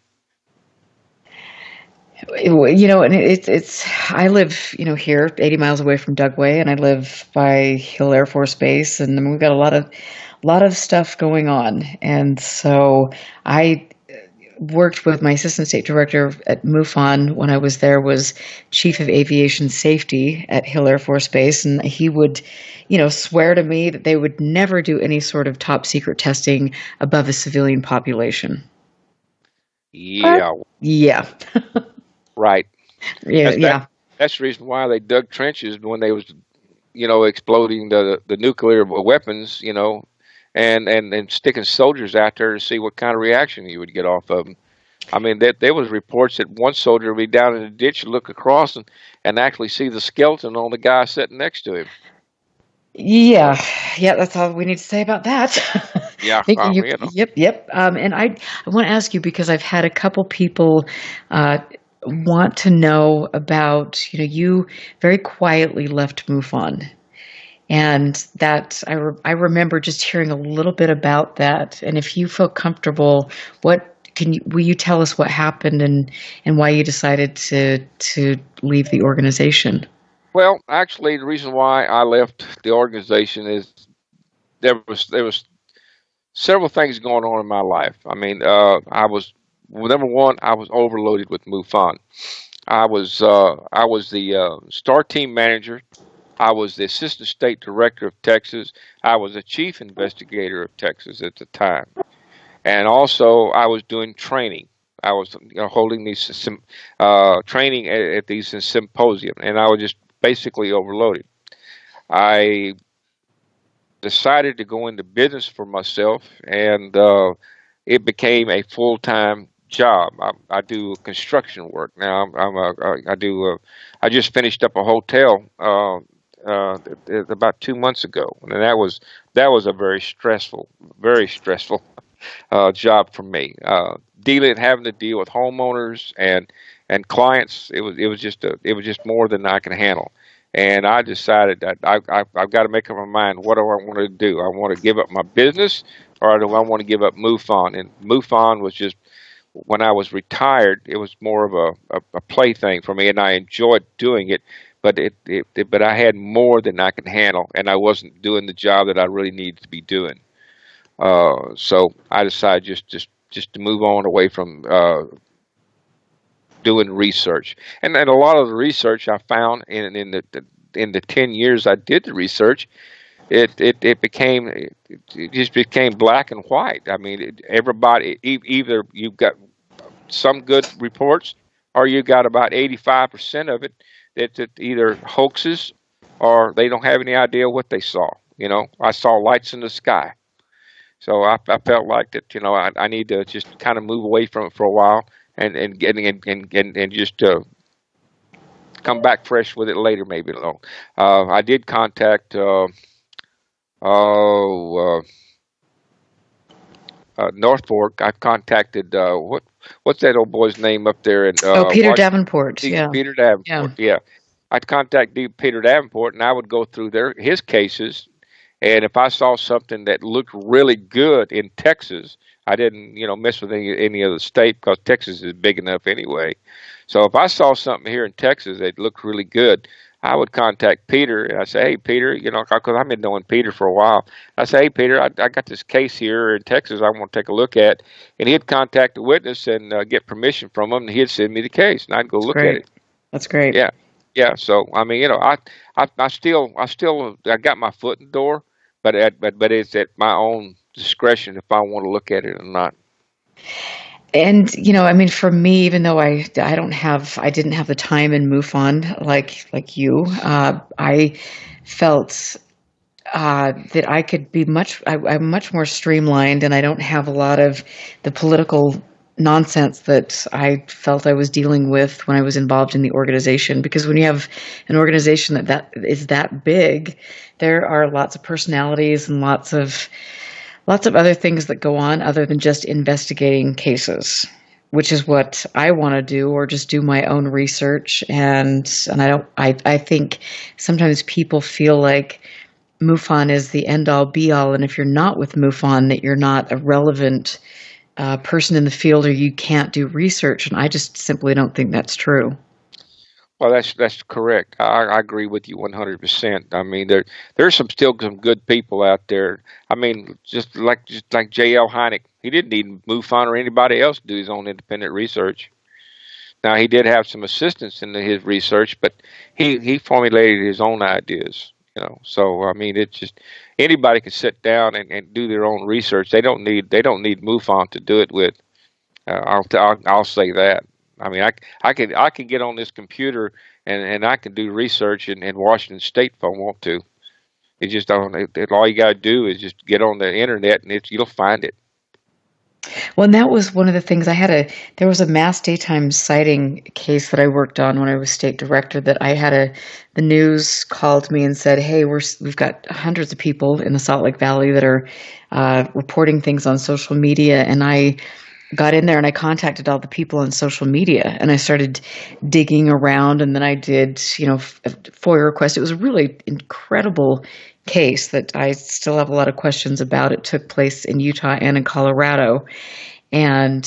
And it's I live, here 80 miles away from Dugway, and I live by Hill Air Force Base, and we've got a lot of stuff going on. And so I worked with my assistant state director at MUFON when I was there, was chief of aviation safety at Hill Air Force Base, and he would, swear to me that they would never do any sort of top secret testing above a civilian population. Yeah. Yeah. Right. Yeah. That's the reason why they dug trenches when they was, exploding the nuclear weapons, and sticking soldiers out there to see what kind of reaction you would get off of them. I mean, there was reports that one soldier would be down in the ditch, look across, and actually see the skeleton on the guy sitting next to him. Yeah, that's all we need to say about that. Yeah. Yep. And I want to ask you, because I've had a couple people want to know about, you very quietly left MUFON. And that I remember just hearing a little bit about that. And if you feel comfortable, will you tell us what happened and why you decided to leave the organization? Well, actually, the reason why I left the organization is there was several things going on in my life. I mean, number one, I was overloaded with MUFON. I was the STAR team manager. I was the assistant state director of Texas. I was the chief investigator of Texas at the time, and also I was doing training. I was holding these training at these symposium, and I was just basically overloaded. I decided to go into business for myself, and it became a full-time job. I do construction work now. I just finished up a hotel about 2 months ago, and that was a very stressful job for me. Having to deal with homeowners and clients. It was just more than I can handle. And I decided that I've got to make up my mind. What do I want to do? I want to give up my business, or do I want to give up MUFON? And MUFON was just, when I was retired, it was more of a plaything for me, and I enjoyed doing it. But but I had more than I could handle, and I wasn't doing the job that I really needed to be doing. So I decided just to move on away from doing research. And a lot of the research I found in the 10 years I did the research, it just became black and white. I mean, everybody, either you've got some good reports, or you got about 85% of it that's either hoaxes, or they don't have any idea what they saw. I saw lights in the sky. So I felt like that, I need to just kind of move away from it for a while and just come back fresh with it later, maybe. I did contact North Fork. I contacted what's that old boy's name up there in Peter Davenport. Yeah, Peter Davenport. Yeah. I'd contact Peter Davenport, and I would go through his cases. And if I saw something that looked really good in Texas, I didn't, mess with any other state, because Texas is big enough anyway. So if I saw something here in Texas that looked really good, I would contact Peter, and I say, hey, Peter, because I've been knowing Peter for a while. I say, hey, Peter, I got this case here in Texas I want to take a look at. And he'd contact the witness and get permission from him, and he'd send me the case, and I'd go look at it. That's great. Yeah. Yeah. So, I mean, I still got my foot in the door, but it's at my own discretion if I want to look at it or not. And, I mean, for me, even though I didn't have the time in MUFON like you, I felt that I could be I'm much more streamlined, and I don't have a lot of the political nonsense that I felt I was dealing with when I was involved in the organization. Because when you have an organization that is that big, there are lots of personalities and lots of other things that go on other than just investigating cases, which is what I want to do, or just do my own research. And I think sometimes people feel like MUFON is the end all be all. And if you're not with MUFON, that you're not a relevant person in the field, or you can't do research. And I just simply don't think that's true. Well, that's correct. I agree with you 100%. I mean, there's still some good people out there. I mean, just like J.L. Hynek, he didn't need MUFON or anybody else to do his own independent research. Now, he did have some assistance in his research, but he formulated his own ideas. So I mean, it's just anybody can sit down and do their own research. They don't need MUFON to do it with. I'll say that. I mean, I can get on this computer and I can do research in Washington State if I want to. It just don't. All you got to do is just get on the internet, and you'll find it. Well, and that was one of the things there was a mass daytime sighting case that I worked on when I was state director, that the news called me and said, hey, we've got hundreds of people in the Salt Lake Valley that are reporting things on social media. And I got in there and I contacted all the people on social media, and I started digging around, and then I did, FOIA requests. It was a really incredible case that I still have a lot of questions about. It took place in Utah and in Colorado. And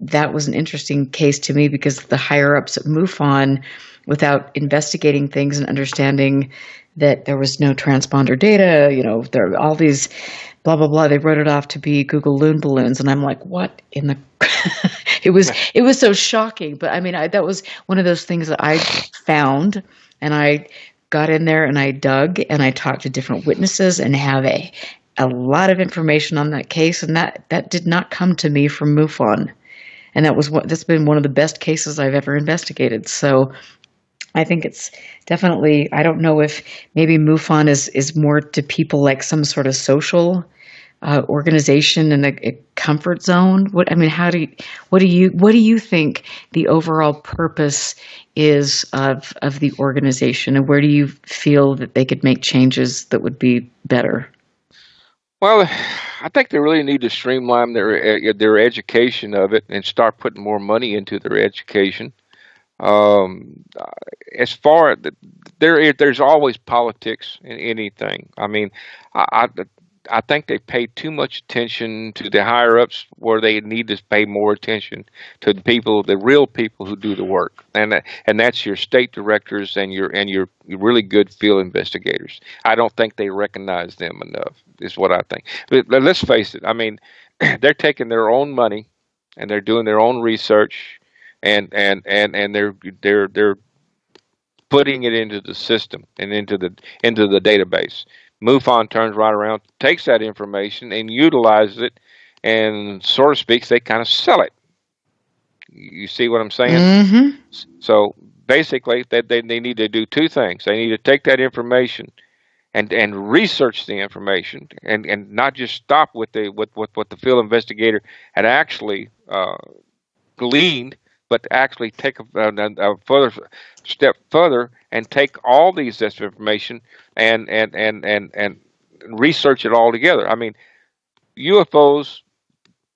that was an interesting case to me, because the higher ups at MUFON, without investigating things and understanding that there was no transponder data, there are all these blah, blah, blah, they wrote it off to be Google loon balloons. And I'm like, what in the it was so shocking. But I mean, that was one of those things that I found, and I got in there and I dug and I talked to different witnesses and have a lot of information on that case. And that did not come to me from MUFON. And that's been one of the best cases I've ever investigated. So I think it's definitely, I don't know if maybe MUFON is more to people like some sort of social organization in a comfort zone? What do you think the overall purpose is of the organization, and where do you feel that they could make changes that would be better? Well, I think they really need to streamline their education of it and start putting more money into their education. Um, as far there's always politics in anything. I mean, I I think they pay too much attention to the higher ups where they need to pay more attention to the people, the real people who do the work, and that's your state directors and your really good field investigators. I don't think they recognize them enough. Is what I think. But let's face it. I mean, they're taking their own money and they're doing their own research, and they're putting it into the system and into the database. MUFON turns right around, takes that information, and utilizes it, and so to speak, they kind of sell it. You see what I'm saying? Mm-hmm. So basically, they need to do two things. They need to take that information and research the information, and not just stop with what the field investigator had actually gleaned, but actually take a further step further and take all this information and research it all together. I mean, UFOs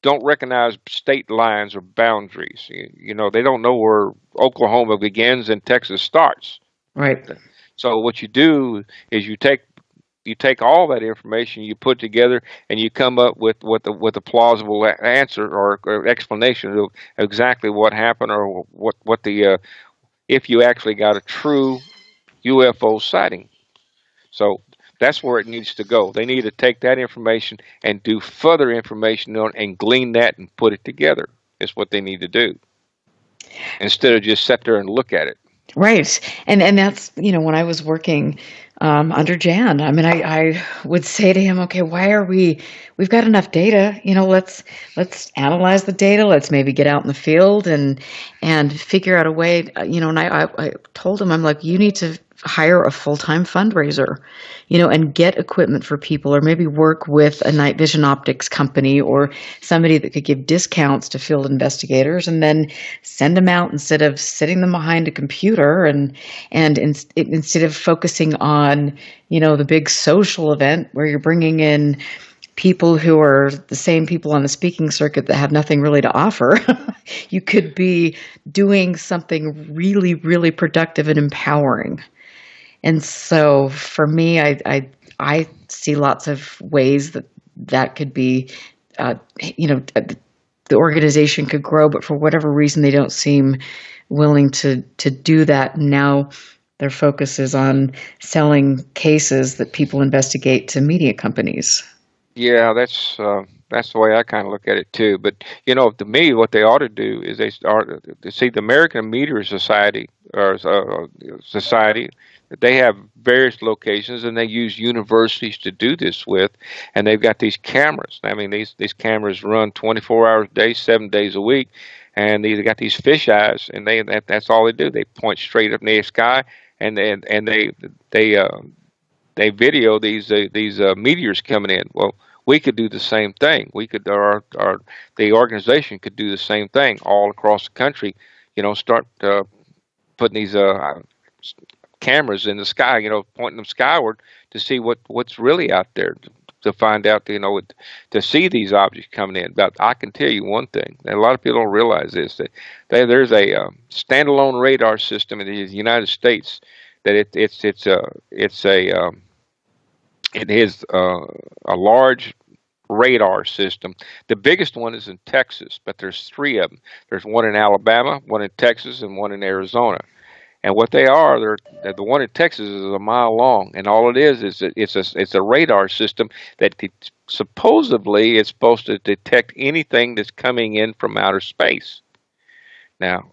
don't recognize state lines or boundaries. You know, they don't know where Oklahoma begins and Texas starts. Right. So what you do is you take all that information, you put together, and you come up with a plausible answer or explanation of exactly what happened or what the if you actually got a true UFO sighting. So that's where it needs to go. They need to take that information and do further information on and glean that and put it together. Is what they need to do instead of just sit there and look at it. Right. And that's, when I was working under Jan, I mean, I would say to him, okay, we've got enough data, let's analyze the data. Let's maybe get out in the field and figure out a way, and I told him, I'm like, you need to hire a full-time fundraiser, and get equipment for people, or maybe work with a night vision optics company or somebody that could give discounts to field investigators, and then send them out instead of sitting them behind a computer and instead of focusing on, the big social event where you're bringing in people who are the same people on the speaking circuit that have nothing really to offer. You could be doing something really, really productive and empowering. And so for me, I see lots of ways that could be, the organization could grow, but for whatever reason, they don't seem willing to do that. Now their focus is on selling cases that people investigate to media companies. Yeah, that's the way I kind of look at it too. But to me, what they ought to do is they start to see the American Meteor Society or society. They have various locations, and they use universities to do this with, and they've got these cameras. I mean, these cameras run 24 hours a day, 7 days a week, and they've got these fish eyes, and that's all they do. They point straight up in the sky, and they video these meteors coming in. Well, we could do the same thing. We could, the organization could do the same thing all across the country. Start putting these cameras in the sky, pointing them skyward to see what's really out there, to find out, to see these objects coming in. But I can tell you one thing, and a lot of people don't realize this, that there's a standalone radar system in the United States that it is a large radar system. The biggest one is in Texas, but there's three of them. There's one in Alabama, one in Texas, and one in Arizona. And what they are, the one in Texas is a mile long, and all it is it's a radar system that supposedly is supposed to detect anything that's coming in from outer space. Now,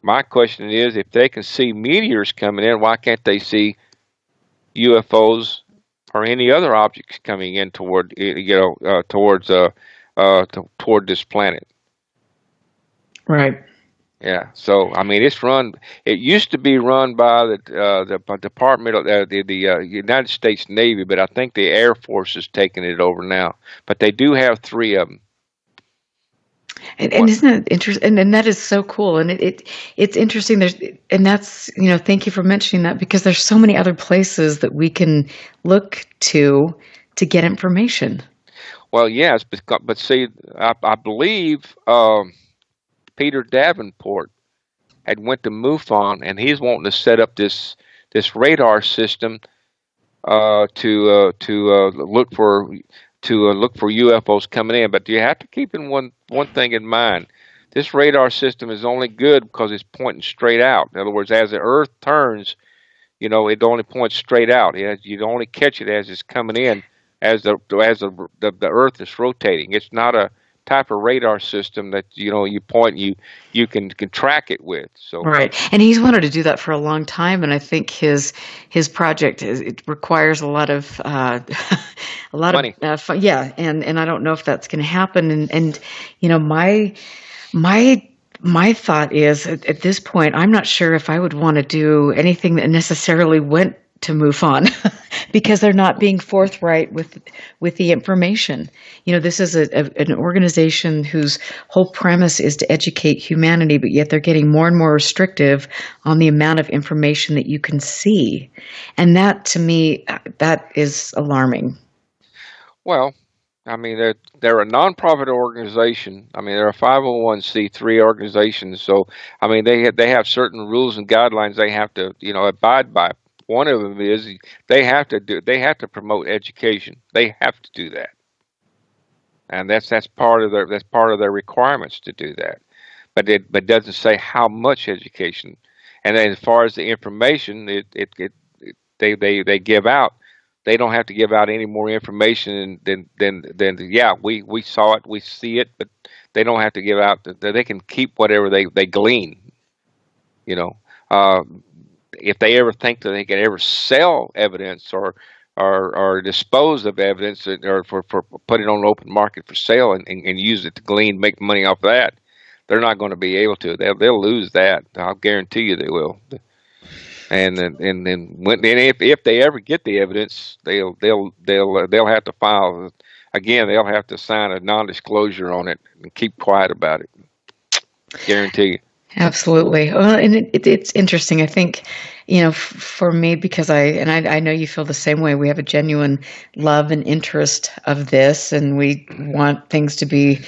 my question is, if they can see meteors coming in, why can't they see UFOs or any other objects coming in toward this planet? Right. Yeah. So I mean, it's run. It used to be run by the Department of the United States Navy, but I think the Air Force is taking it over now. But they do have 3 of them. And isn't that interesting? And that is so cool. And it's interesting. And that's, thank you for mentioning that, because there's so many other places that we can look to get information. Well, yes, but see, I believe Peter Davenport had went to MUFON, and he's wanting to set up this radar system to look for UFOs coming in. But you have to keep in one thing in mind. This radar system is only good because it's pointing straight out. In other words, as the Earth turns, it only points straight out. You only catch it as it's coming in, as the Earth is rotating. It's not a type of radar system that you point, you can track it with. So right, and he's wanted to do that for a long time, and I think his project it requires a lot of money. Yeah, and I don't know if that's going to happen. And my thought is at this point, I'm not sure if I would want to do anything that necessarily went to MUFON because they're not being forthright with the information. This is an organization whose whole premise is to educate humanity, but yet they're getting more and more restrictive on the amount of information that you can see. And that, to me, that is alarming. Well, I mean, they're a nonprofit organization. I mean, they're a 501c3 organization. So, I mean, they have certain rules and guidelines they have to, abide by. One of them is they have to promote education. They have to do that, and that's part of their requirements to do that. But it doesn't say how much education. And then as far as the information, they give out. They don't have to give out any more information than we saw it, we see it, but they don't have to give out. They can keep whatever they glean. If they ever think that they can ever sell evidence or dispose of evidence or for put it on the open market for sale and use it to glean, make money off that, they're not going to be able to. They'll lose that. I'll guarantee you they will. And then if they ever get the evidence, they'll have to file again. They'll have to sign a non-disclosure on it and keep quiet about it. Guarantee you. Absolutely. Well, and it's interesting. I think, for me, because I know you feel the same way. We have a genuine love and interest of this, and we want things to be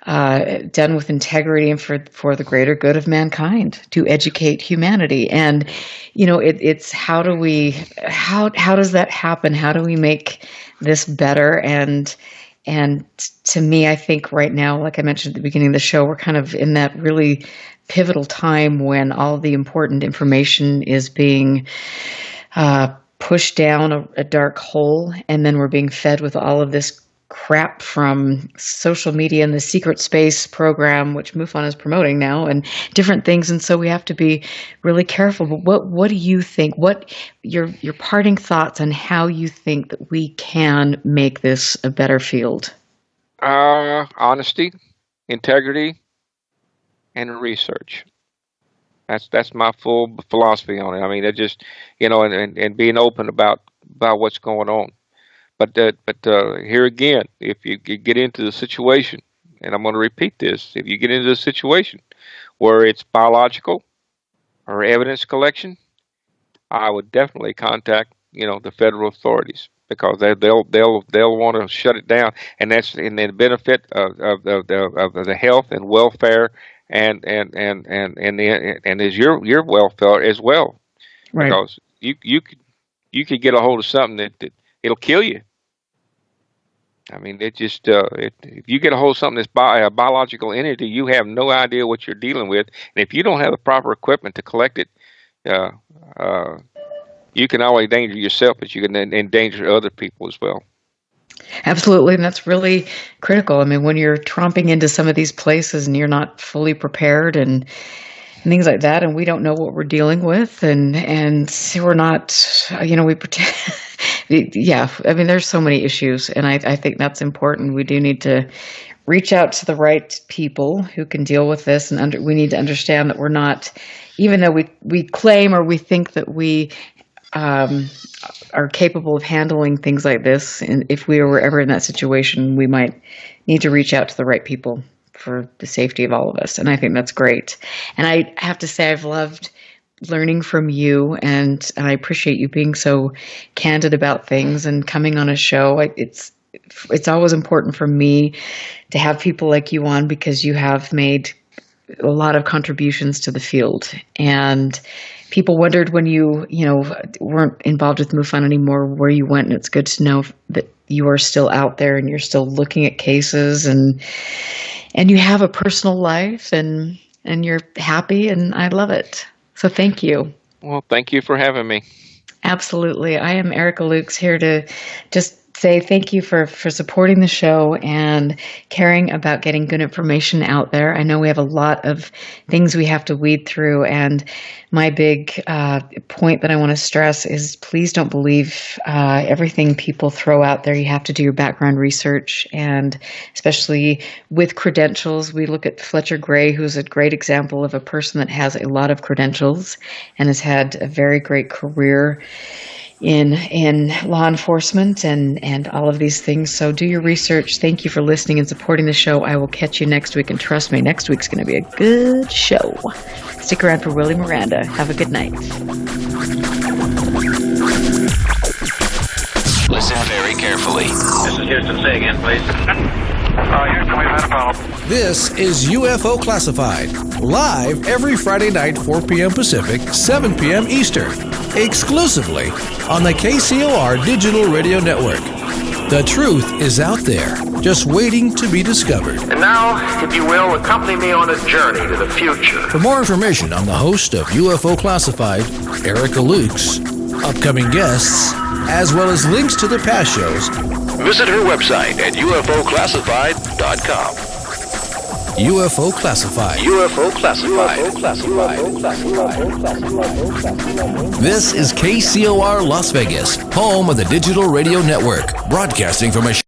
done with integrity and for the greater good of mankind, to educate humanity. And it's how does that happen? How do we make this better? And to me, I think right now, like I mentioned at the beginning of the show, we're kind of in that really pivotal time when all the important information is being pushed down a dark hole, and then we're being fed with all of this crap from social media and the secret space program, which MUFON is promoting now, and different things. And so we have to be really careful. But what do you think? What your parting thoughts on how you think that we can make this a better field? Honesty, integrity, and research. That's my full philosophy on it. I mean, it just and being open about what's going on. But here again, if you get into the situation, and I'm going to repeat this, if you get into a situation where it's biological or evidence collection, I would definitely contact the federal authorities, because they'll want to shut it down, and that's in the benefit of the health and welfare and is your welfare as well, right? Because you could get a hold of something that it'll kill you. I mean, it just if you get a hold of something that's a biological entity, you have no idea what you're dealing with, and if you don't have the proper equipment to collect it, you can only endanger yourself, but you can endanger other people as well. Absolutely, and that's really critical. I mean, when you're tromping into some of these places and you're not fully prepared and things like that, and we don't know what we're dealing with, and we're not, we pretend. Yeah, I mean, there's so many issues, and I think that's important. We do need to reach out to the right people who can deal with this. And we need to understand that we're not, even though we claim or we think that we are capable of handling things like this, and if we were ever in that situation, we might need to reach out to the right people for the safety of all of us. And I think that's great. And I have to say, I've loved learning from you, and I appreciate you being so candid about things and coming on a show. It's always important for me to have people like you on, because you have made a lot of contributions to the field. And people wondered when you weren't involved with MUFON anymore where you went, and it's good to know that you are still out there and you're still looking at cases, and you have a personal life, and you're happy, and I love it. So thank you. Well, thank you for having me. Absolutely. I am Erica Lukes, here to just say thank you for supporting the show and caring about getting good information out there. I know we have a lot of things we have to weed through, and my big point that I want to stress is please don't believe everything people throw out there. You have to do your background research, and especially with credentials. We look at Fletcher Gray, who's a great example of a person that has a lot of credentials and has had a very great career in law enforcement and all of these things. So do your research. Thank you for listening and supporting the show. I will catch you next week, and trust me, next week's going to be a good show. Stick around for Willie Miranda. Have a good night. Listen very carefully. This is Houston. Say again, please. Houston, we've had a problem. This is UFO Classified, live every Friday night, 4 p.m. Pacific, 7 p.m. Eastern, exclusively on the KCOR Digital Radio Network. The truth is out there, just waiting to be discovered. And now, if you will, accompany me on a journey to the future. For more information on the host of UFO Classified, Erica Lukes, upcoming guests, as well as links to the past shows, visit her website at ufoclassified.com. UFO Classified. UFO Classified. This is KCOR Las Vegas, home of the Digital Radio Network, broadcasting from a